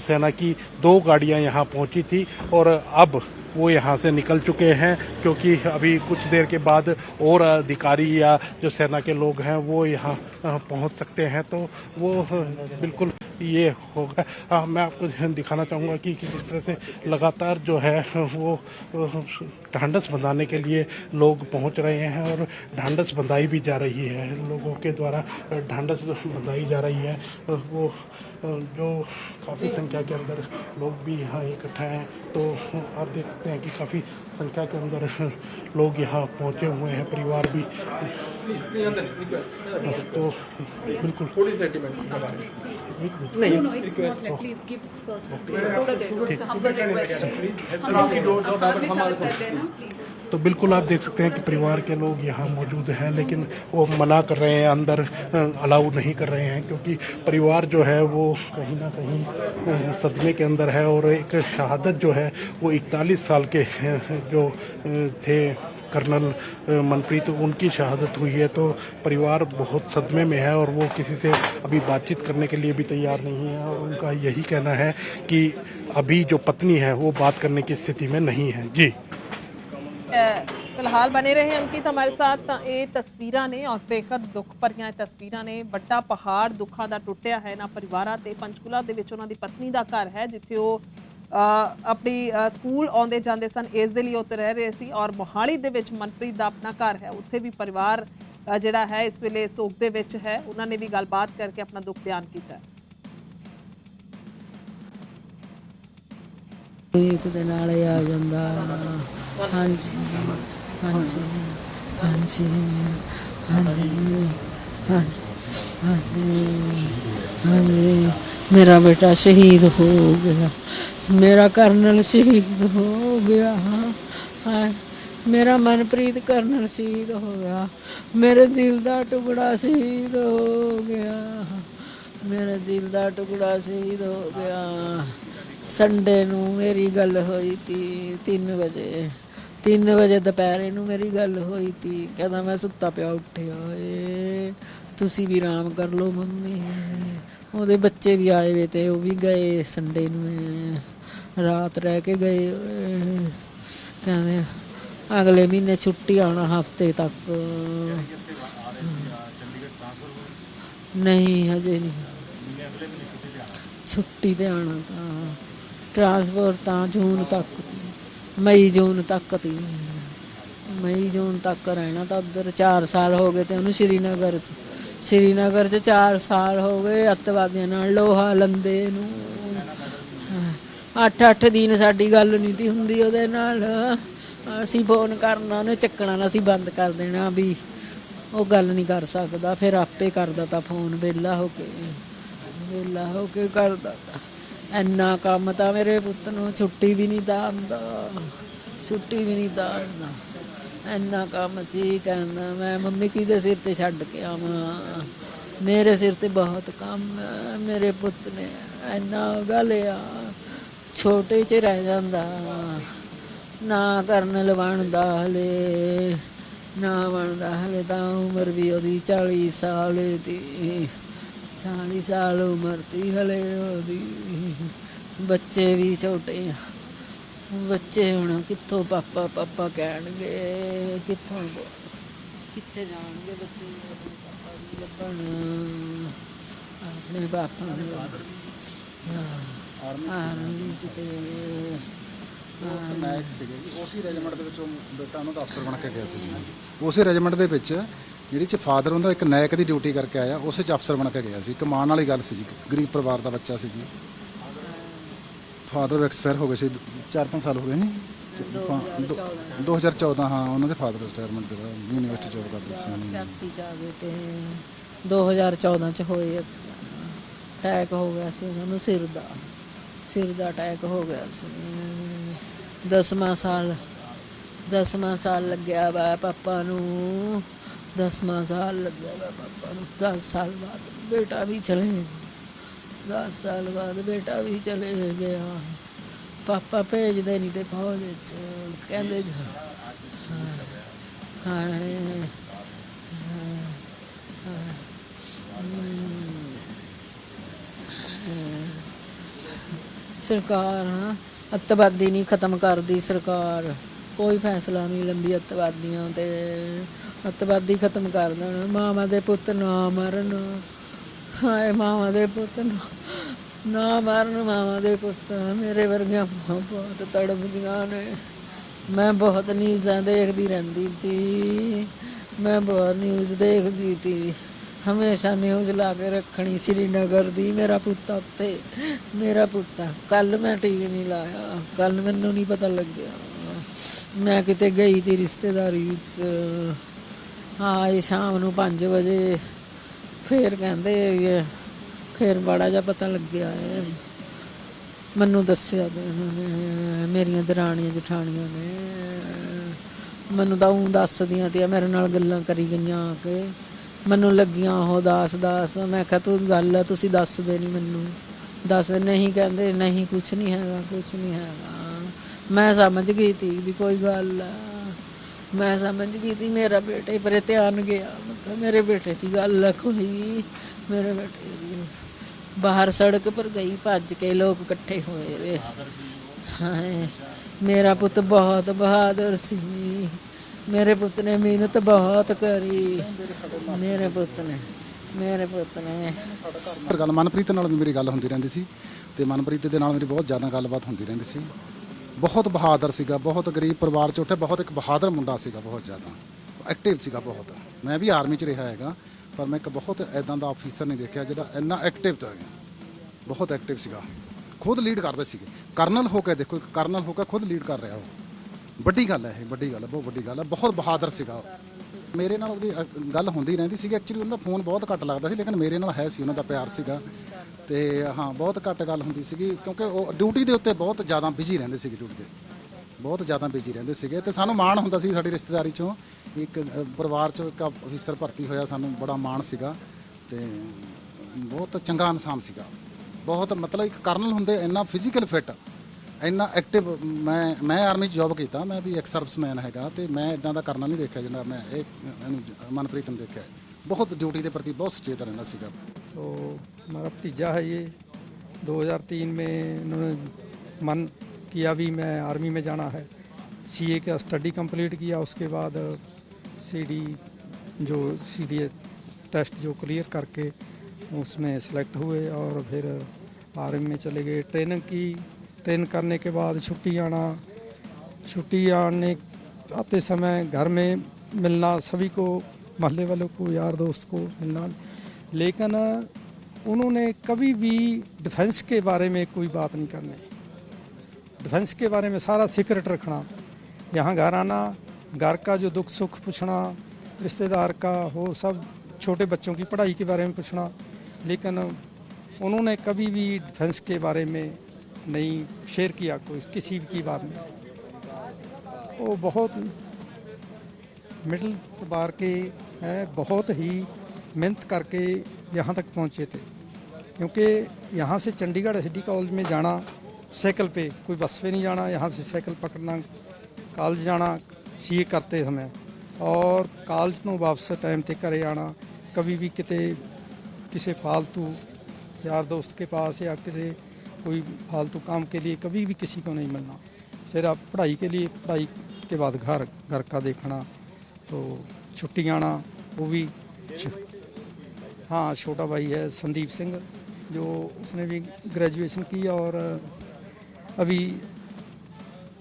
सेना की 2 गाड़ियाँ यहाँ पहुँची थी और अब वो यहाँ से निकल चुके हैं, क्योंकि अभी कुछ देर के बाद और अधिकारी या जो सेना के लोग हैं वो यहाँ पहुँच सकते हैं। तो वो बिल्कुल ये होगा। मैं आपको दिखाना चाहूँगा कि किस तरह से लगातार जो है वो ढांढस बंधाने के लिए लोग पहुँच रहे हैं। और ढांढस बंधाई भी जा रही है, लोगों के द्वारा ढांढस बंधाई जा रही है। वो जो काफ़ी संख्या के अंदर लोग भी यहाँ इकट्ठा हैं। तो आप देख सकते हैं कि काफ़ी संख्या के अंदर लोग यहाँ पहुँचे हुए हैं, परिवार भी। तो बिल्कुल तो बिल्कुल आप देख सकते हैं कि परिवार के लोग यहाँ मौजूद हैं, लेकिन वो मना कर रहे हैं, अंदर अलाउ नहीं कर रहे हैं, क्योंकि परिवार जो है वो कहीं ना कहीं सदमे के अंदर है। और एक शहादत जो है वो 41 साल के जो थे कर्नल मनप्रीत, उनकी शहादत हुई है। तो परिवार बहुत सदमे में है और वो किसी से अभी बातचीत करने के लिए भी तैयार नहीं है। और उनका यही कहना है कि अभी जो पत्नी है वो बात करने की स्थिति में नहीं है। जी फिलहाल बने रहे अंकित हमारे साथ। ਤਾਂ ਇਹ ਤਸਵੀਰਾਂ ਨੇ ਔਰ ਬੇਖਦ ਦੁੱਖ ਭਰੀਆਂ ਤਸਵੀਰਾਂ ਨੇ। ਵੱਡਾ ਪਹਾੜ ਦੁੱਖਾਂ ਦਾ ਟੁੱਟਿਆ ਹੈ ਨਾ ਪਰਿਵਾਰਾਂ ਤੇ। ਪੰਚਕੂਲਾ ਦੇ ਵਿੱਚ ਉਹਨਾਂ ਦੀ ਪਤਨੀ ਦਾ ਘਰ ਹੈ, ਜਿੱਥੇ ਉਹ ਆਪਣੀ ਸਕੂਲ ਆਉਂਦੇ ਜਾਂਦੇ ਸਨ, ਇਸ ਦੇ ਲਈ ਉੱਥੇ ਰਹਿ ਰਹੇ ਸੀ। ਔਰ ਮੋਹਾਲੀ ਦੇ ਵਿੱਚ ਮਨਪ੍ਰੀਤ ਦਾ ਆਪਣਾ ਘਰ ਹੈ, ਉੱਥੇ ਵੀ ਪਰਿਵਾਰ ਜਿਹੜਾ ਹੈ ਇਸ ਵੇਲੇ ਸੋਗ ਦੇ ਵਿੱਚ ਹੈ। ਉਹਨਾਂ ਨੇ ਵੀ ਗੱਲਬਾਤ ਕਰਕੇ ਆਪਣਾ ਦੁੱਖ ਬਿਆਨ ਕੀਤਾ ਹੈ। ਪ੍ਰੀਤ ਦੇ ਨਾਲ ਹੀ ਆ ਜਾਂਦਾ। ਹਾਂਜੀ ਹਾਂਜੀ ਹਾਂਜੀ ਹਾਂਜੀ ਹਾਂਜੀ ਮੇਰਾ ਬੇਟਾ ਸ਼ਹੀਦ ਹੋ ਗਿਆ, ਮੇਰਾ ਕਰਨਲ ਸ਼ਹੀਦ ਹੋ ਗਿਆ। ਹਾਂ ਮੇਰਾ ਮਨਪ੍ਰੀਤ ਕਰਨਲ ਸ਼ਹੀਦ ਹੋ ਗਿਆ, ਮੇਰੇ ਦਿਲ ਦਾ ਟੁਕੜਾ ਸ਼ਹੀਦ ਹੋ ਗਿਆ, ਮੇਰੇ ਦਿਲ ਦਾ ਟੁਕੜਾ ਸ਼ਹੀਦ ਹੋ ਗਿਆ। ਸੰਡੇ ਨੂੰ ਮੇਰੀ ਗੱਲ ਹੋਈ ਤੀ 3 ਵਜੇ ਦੁਪਹਿਰੇ ਨੂੰ ਮੇਰੀ ਗੱਲ ਹੋਈ ਤੀ। ਕਹਿੰਦਾ ਮੈਂ ਸੁੱਤਾ ਪਿਆ ਉੱਠਿਆ ਏ, ਤੁਸੀਂ ਵੀ ਆਰਾਮ ਕਰ ਲਓ ਮੰਮੀ। ਉਹਦੇ ਬੱਚੇ ਵੀ ਆਏ ਵੇ ਤੇ ਉਹ ਵੀ ਗਏ ਸੰਡੇ ਨੂੰ, ਰਾਤ ਰਹਿ ਕੇ ਗਏ। ਕਹਿੰਦੇ ਅਗਲੇ ਮਹੀਨੇ ਛੁੱਟੀ ਆਉਣਾ ਹਫਤੇ ਤੱਕ। ਨਹੀਂ ਹਜੇ ਨਹੀਂ ਛੁੱਟੀ ਤੇ ਆਉਣਾ, ਤਾਂ ਟਰਾਂਸਪੋਰਟ ਤਾਂ ਜੂਨ ਤੱਕ ਮਈ ਜੂਨ ਤੱਕ ਰਹਿਣਾ। ਤਾਂ ਉੱਧਰ 4 ਸਾਲ ਹੋ ਗਏ ਤੇ ਉਹਨੂੰ ਸ਼੍ਰੀਨਗਰ 'ਚ 4 ਸਾਲ ਹੋ ਗਏ ਅੱਤਵਾਦੀਆਂ ਨਾਲ ਲੋਹਾ ਲੰਦੇ ਨੂੰ। 8 ਦਿਨ ਸਾਡੀ ਗੱਲ ਨਹੀਂ ਤੀ ਹੁੰਦੀ ਉਹਦੇ ਨਾਲ। ਅਸੀਂ ਫੋਨ ਕਰਨਾ ਉਹਨੇ ਚੱਕਣਾ ਨਾ, ਅਸੀਂ ਬੰਦ ਕਰ ਦੇਣਾ ਵੀ ਉਹ ਗੱਲ ਨਹੀਂ ਕਰ ਸਕਦਾ। ਫਿਰ ਆਪੇ ਕਰਦਾ ਤਾਂ ਫੋਨ ਵਿਹਲਾ ਹੋ ਕੇ ਕਰਦਾ ਤਾ। ਇੰਨਾ ਕੰਮ ਤਾਂ ਮੇਰੇ ਪੁੱਤ ਨੂੰ ਛੁੱਟੀ ਵੀ ਨਹੀਂ ਦਾ ਆਉਂਦਾ, ਇੰਨਾ ਕੰਮ ਸੀ। ਕਹਿੰਦਾ ਮੈਂ ਮੰਮੀ ਕਿਹਦੇ ਸਿਰ ਤੇ ਛੱਡ ਕੇ ਆਵਾਂ, ਮੇਰੇ ਸਿਰ ਤੇ ਬਹੁਤ ਕੰਮ ਹੈ। ਮੇਰੇ ਪੁੱਤ ਨੇ ਇੰਨਾ ਗਲਿਆ, ਛੋਟੇ 'ਚ ਰਹਿ ਜਾਂਦਾ ਨਾ ਕਰਨਲ ਬਣਦਾ ਹਲੇ ਤਾਂ ਉਮਰ ਵੀ ਉਹਦੀ 40 ਸਾਲ ਦੀ, 40 ਸਾਲ ਉਮਰ ਤੀ ਹਲੇ ਉਹਦੀ। ਬੱਚੇ ਵੀ ਛੋਟੇ ਆ, ਬੱਚੇ ਹੁਣ ਕਿੱਥੋਂ ਪਾਪਾ ਕਹਿਣਗੇ, ਕਿੱਥੇ ਜਾਣਗੇ ਬੱਚੇ ਆਪਣੇ ਪਾਪਾ ਨੂੰ ਲੱਭਣ, ਆਪਣੇ ਪਾਪਾ ਨੂੰ ਆਰਮੀ 'ਚ ਤੇ ਨਾਇਕ ਸੀਗੇ ਜੀ। ਉਸੇ ਰੈਜੀਮੈਂਟ ਦੇ ਵਿੱਚੋਂ ਬੇਟਾ ਉਹਨਾਂ ਦਾ ਅਫਸਰ ਬਣ ਕੇ ਗਿਆ ਸੀ ਜੀ। ਉਸੇ ਰੈਜੀਮੈਂਟ ਦੇ ਵਿੱਚ ਜਿਹੜੀ 'ਚ ਫਾਦਰ ਉਹਦਾ ਇੱਕ ਨਾਇਕ ਦੀ ਡਿਊਟੀ ਕਰਕੇ ਆਇਆ, ਉਸੇ 'ਚ ਅਫਸਰ ਬਣ ਕੇ ਗਿਆ ਸੀ। ਕਮਾਨ ਵਾਲੀ ਗੱਲ ਸੀ ਜੀ, ਗਰੀਬ ਪਰਿਵਾਰ ਦਾ ਬੱਚਾ ਸੀ ਜੀ। ਫਾਦਰ ਐਕਸਪਾਇਰ ਹੋ ਗਏ ਸੀ 4-5 ਸਾਲ ਹੋ ਗਏ ਨਹੀਂ 2014। ਹਾਂ ਉਹਨਾਂ ਦੇ ਫਾਦਰ ਰਿਟਾਇਰਮੈਂਟ ਦੇ ਬਾਅਦ ਯੂਨੀਵਰਸਿਟੀ ਜੋਬ ਕਰਦੇ ਸੀ। 81 ਚ ਆ ਗਏ ਤੇ 2014 ਚ ਹੋਏ ਅਟੈਕ ਹੋ ਗਿਆ ਸੀ ਉਹਨਾਂ ਨੂੰ, ਸਿਰ ਦਾ ਅਟੈਕ ਹੋ ਗਿਆ ਸੀ। 10ਵਾਂ ਸਾਲ ਲੱਗਿਆ ਵਾ ਪਾਪਾ ਨੂੰ, 10ਵਾਂ ਸਾਲ ਲੱਗਿਆ ਵਾ ਪਾਪਾ ਨੂੰ। 10 ਸਾਲ ਬਾਅਦ ਬੇਟਾ ਵੀ ਚਲੇ ਗਿਆ, 10 ਸਾਲ ਬਾਅਦ ਬੇਟਾ ਵੀ ਚਲੇ ਗਿਆ। ਪਾਪਾ ਭੇਜਦੇ ਨਹੀਂ ਤੇ ਫੌਜ ਵਿੱਚ ਕਹਿੰਦੇ ਸਰਕਾਰ ਅੱਤਵਾਦੀ ਨਹੀਂ ਖਤਮ ਕਰਦੀ, ਸਰਕਾਰ ਕੋਈ ਫੈਸਲਾ ਨਹੀਂ ਲੈਂਦੀ ਅੱਤਵਾਦੀਆਂ ਤੇ। ਅੱਤਵਾਦੀ ਖਤਮ ਕਰ ਦੇਣ, ਮਾਵਾਂ ਦੇ ਪੁੱਤ ਨਾ ਮਰਨ, ਹਾਏ ਮਾਵਾਂ ਦੇ ਪੁੱਤ ਨਾ ਮਰਨ, ਮਾਵਾਂ ਦੇ ਪੁੱਤ। ਮੇਰੇ ਵਰਗੀਆਂ ਬਹੁਤ ਤੜਫਦੀਆਂ ਨੇ। ਮੈਂ ਬਹੁਤ ਨਿਊਜ਼ਾਂ ਦੇਖਦੀ ਰਹਿੰਦੀ ਸੀ, ਮੈਂ ਬਹੁਤ ਨਿਊਜ਼ ਦੇਖਦੀ ਸੀ, ਹਮੇਸ਼ਾ ਨਿਊਜ਼ ਲਾ ਕੇ ਰੱਖਣੀ ਸ਼੍ਰੀਨਗਰ ਦੀ। ਮੇਰਾ ਪੁੱਤ ਉੱਤੇ, ਮੇਰਾ ਪੁੱਤ। ਕੱਲ ਮੈਂ ਟੀਵੀ ਨਹੀਂ ਲਾਇਆ, ਕੱਲ ਮੈਨੂੰ ਨਹੀਂ ਪਤਾ ਲੱਗਿਆ, ਮੈਂ ਕਿਤੇ ਗਈ ਤੀ ਰਿਸ਼ਤੇਦਾਰੀ ਵਿੱਚ। ਆਏ ਸ਼ਾਮ ਨੂੰ 5 ਵਜੇ, ਫਿਰ ਕਹਿੰਦੇ ਫਿਰ ਬੜਾ ਜਿਹਾ ਪਤਾ ਲੱਗਿਆ ਹੈ। ਮੈਨੂੰ ਦੱਸਿਆ ਤੇ ਉਹਨਾਂ ਨੇ, ਮੇਰੀਆਂ ਦਰਾਣੀਆਂ ਜਠਾਣੀਆਂ ਨੇ ਮੈਨੂੰ ਤਾਂ ਊਂ ਦੱਸਦੀਆਂ ਤੀਆਂ, ਮੇਰੇ ਨਾਲ ਗੱਲਾਂ ਕਰੀ ਗਈਆਂ ਆ ਕੇ। ਮੈਨੂੰ ਲੱਗੀਆਂ ਉਹ ਦੱਸ। ਮੈਂ ਕਿਹਾ ਤੂੰ ਗੱਲ ਆ, ਤੁਸੀਂ ਦੱਸਦੇ ਨਹੀਂ ਮੈਨੂੰ, ਦੱਸ। ਨਹੀਂ ਕਹਿੰਦੇ ਨਹੀਂ ਕੁਛ ਨਹੀਂ ਹੈਗਾ। ਮੈਂ ਸਮਝ ਗਈ ਤੀ ਵੀ ਕੋਈ ਗੱਲ ਆ, ਮੈਂ ਸਮਝ ਗਈ ਤੀ। ਮੇਰਾ ਬੇਟੇ ਪਰੇ ਧਿਆਨ ਗਿਆ, ਮਤਲਬ ਮੇਰੇ ਬੇਟੇ ਦੀ ਗੱਲ ਕੋਈ, ਮੇਰੇ ਬੇਟੇ ਦੀ। ਬਾਹਰ ਸੜਕ ਪਰ ਗਈ, ਭੱਜ ਕੇ ਲੋਕ ਇਕੱਠੇ ਹੋਏ ਵੇ। ਹਾਏ ਮੇਰਾ ਪੁੱਤ ਬਹੁਤ ਬਹਾਦਰ ਸੀ, ਮੇਰੇ ਪੁੱਤ ਨੇ ਮਿਹਨਤ ਬਹੁਤ ਕਰੀ, ਮੇਰੇ ਪੁੱਤ ਨੇ। ਪਰ ਗੱਲ ਮਨਪ੍ਰੀਤ ਨਾਲ ਵੀ ਮੇਰੀ ਗੱਲ ਹੁੰਦੀ ਰਹਿੰਦੀ ਸੀ, ਤੇ ਮਨਪ੍ਰੀਤ ਦੇ ਨਾਲ ਮੇਰੀ ਬਹੁਤ ਜ਼ਿਆਦਾ ਗੱਲਬਾਤ ਹੁੰਦੀ ਰਹਿੰਦੀ ਸੀ। ਬਹੁਤ ਬਹਾਦਰ ਸੀਗਾ, ਬਹੁਤ ਗਰੀਬ ਪਰਿਵਾਰ 'ਚ ਉੱਠਿਆ, ਬਹੁਤ ਇੱਕ ਬਹਾਦਰ ਮੁੰਡਾ ਸੀਗਾ, ਬਹੁਤ ਜ਼ਿਆਦਾ ਐਕਟਿਵ ਸੀਗਾ ਬਹੁਤ। ਮੈਂ ਵੀ ਆਰਮੀ 'ਚ ਰਿਹਾ ਹੈਗਾ, ਪਰ ਮੈਂ ਇੱਕ ਬਹੁਤ ਇੱਦਾਂ ਦਾ ਆਫੀਸਰ ਨਹੀਂ ਦੇਖਿਆ ਜਿਹੜਾ ਇੰਨਾ ਐਕਟਿਵ ਤਾਂ ਹੈਗਾ। ਬਹੁਤ ਐਕਟਿਵ ਸੀਗਾ, ਖੁਦ ਲੀਡ ਕਰਦੇ ਸੀਗੇ। ਕਰਨਲ ਹੋ ਕੇ ਦੇਖੋ, ਇੱਕ ਕਰਨਲ ਹੋ ਕੇ ਖੁਦ ਲੀਡ ਕਰ ਰਿਹਾ ਉਹ, ਵੱਡੀ ਗੱਲ ਹੈ ਇਹ, ਵੱਡੀ ਗੱਲ ਹੈ, ਬਹੁਤ ਵੱਡੀ ਗੱਲ ਹੈ। ਬਹੁਤ ਬਹਾਦਰ ਸੀਗਾ ਉਹ। ਮੇਰੇ ਨਾਲ ਉਹਦੀ ਗੱਲ ਹੁੰਦੀ ਰਹਿੰਦੀ ਸੀਗੀ। ਐਕਚੁਅਲੀ ਉਹਦਾ ਫੋਨ ਬਹੁਤ ਘੱਟ ਲੱਗਦਾ ਸੀ, ਲੇਕਿਨ ਮੇਰੇ ਨਾਲ ਹੈ ਸੀ, ਉਹਨਾਂ ਦਾ ਪਿਆਰ ਸੀਗਾ। ਤੇ ਹਾਂ, ਬਹੁਤ ਘੱਟ ਗੱਲ ਹੁੰਦੀ ਸੀਗੀ, ਕਿਉਂਕਿ ਉਹ ਡਿਊਟੀ ਦੇ ਉੱਤੇ ਬਹੁਤ ਜ਼ਿਆਦਾ ਬਿਜੀ ਰਹਿੰਦੇ ਸੀਗੇ, ਡਿਊਟੀ ਤੇ ਬਹੁਤ ਜ਼ਿਆਦਾ ਬਿਜੀ ਰਹਿੰਦੇ ਸੀਗੇ। ਤੇ ਸਾਨੂੰ ਮਾਣ ਹੁੰਦਾ ਸੀ, ਸਾਡੀ ਰਿਸ਼ਤੇਦਾਰੀ ਚੋਂ ਇੱਕ ਪਰਿਵਾਰ ਚੋਂ ਇੱਕ ਅਫੀਸਰ ਭਰਤੀ ਹੋਇਆ, ਸਾਨੂੰ ਬੜਾ ਮਾਣ ਸੀਗਾ। ਤੇ ਬਹੁਤ ਚੰਗਾ ਇਨਸਾਨ ਸੀਗਾ, ਬਹੁਤ ਮਤਲਬ ਇੱਕ ਕਰਨਲ ਹੁੰਦੇ ਇੰਨਾ ਫਿਜ਼ੀਕਲ ਫਿਟ, ਇੰਨਾ ਐਕਟਿਵ। ਮੈਂ ਆਰਮੀ 'ਚ ਜੋਬ ਕੀਤਾ, ਮੈਂ ਵੀ ਇੱਕ ਸਰਵਿਸਮੈਨ ਹੈਗਾ, ਤੇ ਮੈਂ ਇੱਦਾਂ ਦਾ ਕਰਨਲ ਨਹੀਂ ਦੇਖਿਆ ਜਿਹੜਾ ਮੈਂ ਇਹਨੂੰ ਮਨਪ੍ਰੀਤ ਨੂੰ ਦੇਖਿਆ। बहुत ड्यूटी के प्रति बहुत सचेत रहना सीगा। तो हमारा भतीजा है ये, 2003 में इन्होंने मन किया भी मैं आर्मी में जाना है। सीए का स्टडी कंप्लीट किया, उसके बाद सीडी जो सीडी टेस्ट जो क्लियर करके उसमें सेलेक्ट हुए और फिर आर्मी में चले गए। ट्रेनिंग की, ट्रेन करने के बाद छुट्टी आने आते समय घर में मिलना, सभी को, महल्ले वालों को, यार दोस्त को मिलना, लेकिन उन्होंने कभी भी डिफेंस के बारे में कोई बात नहीं करनी। डिफेंस के बारे में सारा सीक्रेट रखना, यहाँ घर आना, घर का जो दुख सुख पूछना, रिश्तेदार का हो, सब छोटे बच्चों की पढ़ाई के बारे में पूछना, लेकिन उन्होंने कभी भी डिफेंस के बारे में नहीं शेयर किया कोई किसी की बात में। वो बहुत मिडिल परिवार के हैं, बहुत ही मेहनत करके यहाँ तक पहुँचे थे, क्योंकि यहाँ से चंडीगढ़ सिटी कॉलेज में जाना साइकिल पे, कोई बस पे नहीं जाना, यहाँ से साइकिल पकड़ना, कॉलेज जाना सीए करते समय, और कॉलेज तो वापस टाइम ते घरे आना, कभी भी किते किसी फालतू यार दोस्त के पास या किसी कोई फालतू काम के लिए कभी भी किसी को नहीं मिलना, सिर्फ पढ़ाई के लिए, पढ़ाई के बाद घर का देखना। तो छुट्टी आना, वो भी हाँ, छोटा भाई है संदीप सिंह, जो उसने भी ग्रेजुएशन की, और अभी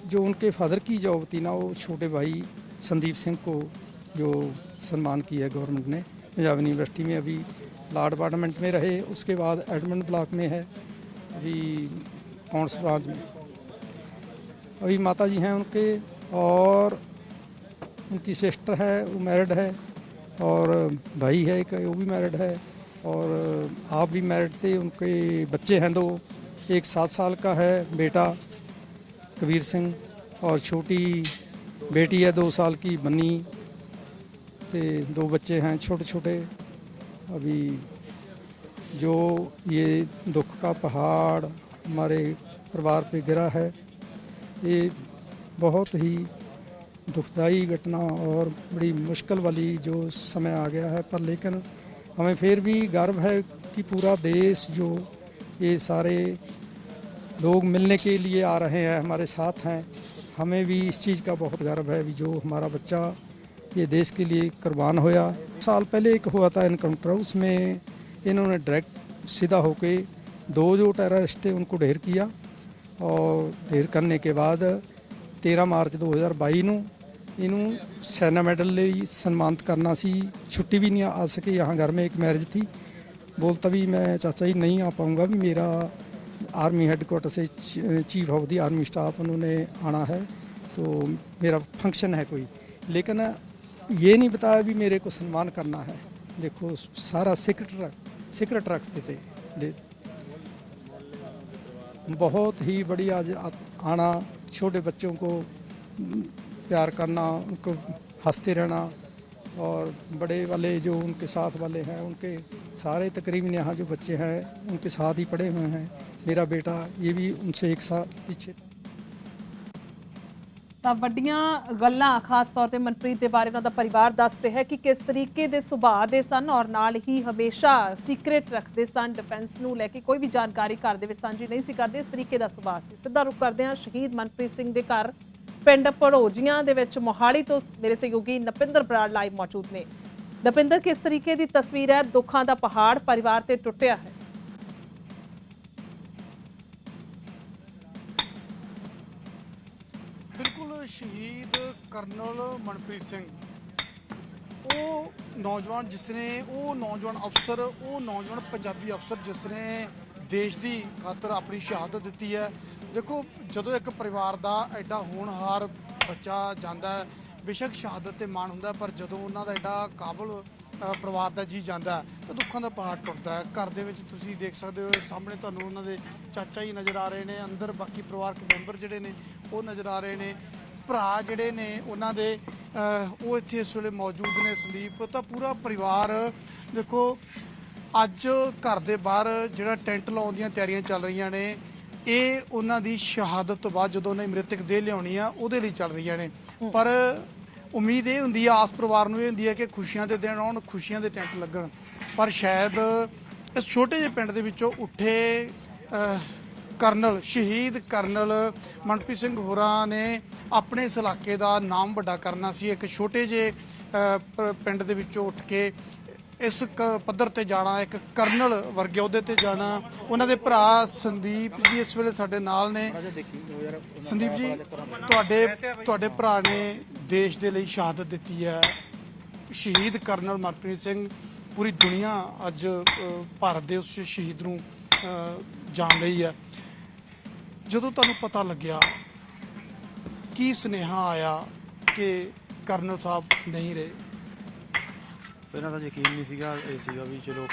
जो उनके फादर की जॉब थी ना, वो छोटे भाई संदीप सिंह को जो सम्मान किया है गवर्नमेंट ने, पंजाब यूनिवर्सिटी में अभी लॉ डिपार्टमेंट में रहे, उसके बाद एडमिन ब्लॉक में है, अभी काउंट्स ब्रांच में। अभी माता जी हैं उनके, और उनकी सिस्टर है, वो मैरिड है, और भाई है एक, वो भी मैरिड है, और आप भी मैरिड थे। उनके बच्चे हैं दो, एक 7 साल का है बेटा कबीर सिंह, और छोटी बेटी है 2 साल की बन्नी, ते 2 बच्चे हैं छोटे छोटे। अभी जो ये दुख का पहाड़ हमारे परिवार पे गिरा है, ये बहुत ही दुखदाई घटना और बड़ी मुश्किल वाली जो समय आ गया है, पर लेकिन हमें फिर भी गर्व है कि पूरा देश, जो ये सारे लोग मिलने के लिए आ रहे हैं, हमारे साथ हैं, हमें भी इस चीज़ का बहुत गर्व है भी जो हमारा बच्चा ये देश के लिए कुर्बान होया। साल पहले एक हुआ था इनकाउंटर, उसमें इन्होंने डायरेक्ट सीधा होके 2 जो टेररिस्ट थे उनको ढेर किया, और ढेर करने के बाद 13 मार्च 2022 ਨੂੰ ਇਹਨੂੰ ਸੈਨਾ ਮੈਡਲ ਲਈ ਸਨਮਾਨਿਤ ਕਰਨਾ ਸੀ। छुट्टी भी नहीं आ सके, यहाँ घर में एक मैरिज थी, बोलता भी मैं चाचा जी नहीं आ पाऊँगा, भी मेरा आर्मी हेडक्वार्टर से chief of the army staff उन्होंने आना है, तो मेरा फंक्शन है कोई, लेकिन ये नहीं बताया भी मेरे को सम्मान करना है। देखो सारा सीक्रेट रखते थे। बहुत ही बड़ी आज आना, छोटे बच्चों को प्यार करना, उनको हंसते रहना, और बड़े वाले जो उनके साथ वाले हैं, उनके सारे तकरीबन यहाँ जो बच्चे हैं उनके साथ ही पढ़े हुए हैं। मेरा बेटा ये भी उनसे 1 साल पीछे। ਤਾਂ ਵੱਡੀਆਂ ਗੱਲਾਂ ਖਾਸ ਤੌਰ ਤੇ ਮਨਪ੍ਰੀਤ ਦੇ ਬਾਰੇ ਉਹਨਾਂ ਦਾ ਪਰਿਵਾਰ ਦੱਸ ਰਿਹਾ ਹੈ ਕਿ ਕਿਸ ਤਰੀਕੇ ਦੇ ਸੁਭਾਅ ਦੇ ਸਨ, ਔਰ ਨਾਲ ਹੀ ਹਮੇਸ਼ਾ ਸੀਕ੍ਰੇਟ ਰੱਖਦੇ ਸਨ, ਡਿਫੈਂਸ ਨੂੰ ਲੈ ਕੇ ਕੋਈ ਵੀ ਜਾਣਕਾਰੀ ਘਰ ਦੇ ਵਿੱਚ ਸਾਂਝੀ ਨਹੀਂ ਸੀ ਕਰਦੇ, ਇਸ ਤਰੀਕੇ ਦਾ ਸੁਭਾਅ ਸੀ। ਸਿੱਧਾ ਰੁਖ ਕਰਦੇ ਹਾਂ ਸ਼ਹੀਦ ਮਨਪ੍ਰੀਤ ਸਿੰਘ ਦੇ ਘਰ ਪਿੰਡ ਭੜੋਜੀਆਂ ਦੇ ਵਿੱਚ ਮੋਹਾਲੀ ਤੋਂ ਮੇਰੇ ਸਹਿਯੋਗੀ ਨਪਿੰਦਰ ਬਰਾੜ ਲਾਈਵ ਮੌਜੂਦ ਨੇ। ਨਪਿੰਦਰ, ਕਿਸ ਤਰੀਕੇ ਦੀ ਤਸਵੀਰ ਹੈ? ਦੁੱਖਾਂ ਦਾ ਪਹਾੜ ਪਰਿਵਾਰ ਤੇ ਟੁੱਟਿਆ ਹੈ। शहीद करनल मनप्रीत सिंह, वो नौजवान जिसने, वो नौजवान अफसर, वो नौजवान पंजाबी अफसर जिसने देश की खातर अपनी शहादत दी है, ਦੇਖੋ ਜਦੋਂ ਇੱਕ ਪਰਿਵਾਰ ਦਾ ਐਡਾ ਹੋਣਹਾਰ ਬੱਚਾ ਜਾਂਦਾ ਹੈ, ਬੇਸ਼ੱਕ ਸ਼ਹਾਦਤ ਤੇ ਮਾਣ ਹੁੰਦਾ, ਪਰ ਜਦੋਂ ਉਹਨਾਂ ਦਾ ਐਡਾ ਕਾਬਲ ਪਰਿਵਾਰ ਦਾ ਜੀ ਜਾਂਦਾ ਤਾਂ ਦੁੱਖਾਂ ਦਾ ਪਹਾੜ ਟੁੱਟਦਾ ਹੈ। ਘਰ ਦੇ ਵਿੱਚ ਤੁਸੀਂ ਦੇਖ ਸਕਦੇ ਹੋ, ਸਾਹਮਣੇ ਤੁਹਾਨੂੰ ਉਹਨਾਂ ਦੇ ਚਾਚਾ ਹੀ ਨਜ਼ਰ ਆ ਰਹੇ ਨੇ, ਅੰਦਰ ਬਾਕੀ ਪਰਿਵਾਰਕ ਮੈਂਬਰ ਜਿਹੜੇ ਨੇ ਉਹ ਨਜ਼ਰ ਆ ਰਹੇ ਨੇ, ਭਰਾ ਜਿਹੜੇ ਨੇ ਉਹਨਾਂ ਦੇ ਉਹ ਇੱਥੇ ਇਸ ਵੇਲੇ ਮੌਜੂਦ ਨੇ। ਸੰਦੀਪ ਤਾਂ ਪੂਰਾ ਪਰਿਵਾਰ ਦੇਖੋ ਅੱਜ ਘਰ ਦੇ ਬਾਹਰ ਜਿਹੜਾ ਟੈਂਟ ਲਾਉਣ ਦੀਆਂ ਤਿਆਰੀਆਂ ਚੱਲ ਰਹੀਆਂ ਨੇ, ਇਹ ਉਹਨਾਂ ਦੀ ਸ਼ਹਾਦਤ ਤੋਂ ਬਾਅਦ ਜਦੋਂ ਉਹਨੇ ਮ੍ਰਿਤਕ ਦੇਹ ਲਿਆਉਣੀ ਆ ਉਹਦੇ ਲਈ ਚੱਲ ਰਹੀਆਂ ਨੇ। ਪਰ ਉਮੀਦ ਇਹ ਹੁੰਦੀ ਆ, ਆਸ ਪਰਿਵਾਰ ਨੂੰ ਇਹ ਹੁੰਦੀ ਹੈ ਕਿ ਖੁਸ਼ੀਆਂ ਦੇ ਦਿਨ ਆਉਣ, ਖੁਸ਼ੀਆਂ ਦੇ ਟੈਂਟ ਲੱਗਣ, ਪਰ ਸ਼ਾਇਦ ਇਸ ਛੋਟੇ ਜਿਹੇ ਪਿੰਡ ਦੇ ਵਿੱਚੋਂ ਉੱਠੇ ਕਰਨਲ ਸ਼ਹੀਦ ਕਰਨਲ ਮਨਪ੍ਰੀਤ ਸਿੰਘ ਹੋਰਾਂ ਨੇ ਆਪਣੇ ਇਸ ਇਲਾਕੇ ਦਾ ਨਾਮ ਵੱਡਾ ਕਰਨਾ ਸੀ। ਇੱਕ ਛੋਟੇ ਜਿਹੇ ਪਿੰਡ ਦੇ ਵਿੱਚੋਂ ਉੱਠ ਕੇ ਇਸ ਪੱਧਰ ਤੇ ਜਾਣਾ, ਇੱਕ ਕਰਨਲ ਵਰਗੇ ਅਹੁਦੇ ਤੇ ਜਾਣਾ। ਉਹਨਾਂ ਦੇ ਭਰਾ ਸੰਦੀਪ ਜੀ ਇਸ ਵੇਲੇ ਸਾਡੇ ਨਾਲ ਨੇ। ਸੰਦੀਪ ਜੀ, ਤੁਹਾਡੇ ਭਰਾ ਨੇ ਦੇਸ਼ ਦੇ ਲਈ ਸ਼ਹਾਦਤ ਦਿੱਤੀ ਹੈ, ਸ਼ਹੀਦ ਕਰਨਲ ਮਨਪ੍ਰੀਤ ਸਿੰਘ। ਪੂਰੀ ਦੁਨੀਆ ਅੱਜ ਭਾਰਤ ਦੇ ਉਸ ਸ਼ਹੀਦ ਨੂੰ ਜਾਣ ਰਹੀ ਹੈ। ਜਦੋਂ ਤੁਹਾਨੂੰ ਪਤਾ ਲੱਗਿਆ, ਕੀ ਸੁਨੇਹਾ ਆਇਆ ਕਿ ਕਰਨਲ ਸਾਹਿਬ ਨਹੀਂ ਰਹੇ? ਪਹਿਲਾਂ ਤਾਂ ਯਕੀਨ ਨਹੀਂ ਸੀਗਾ, ਇਹ ਸੀਗਾ ਵੀ ਚਲੋ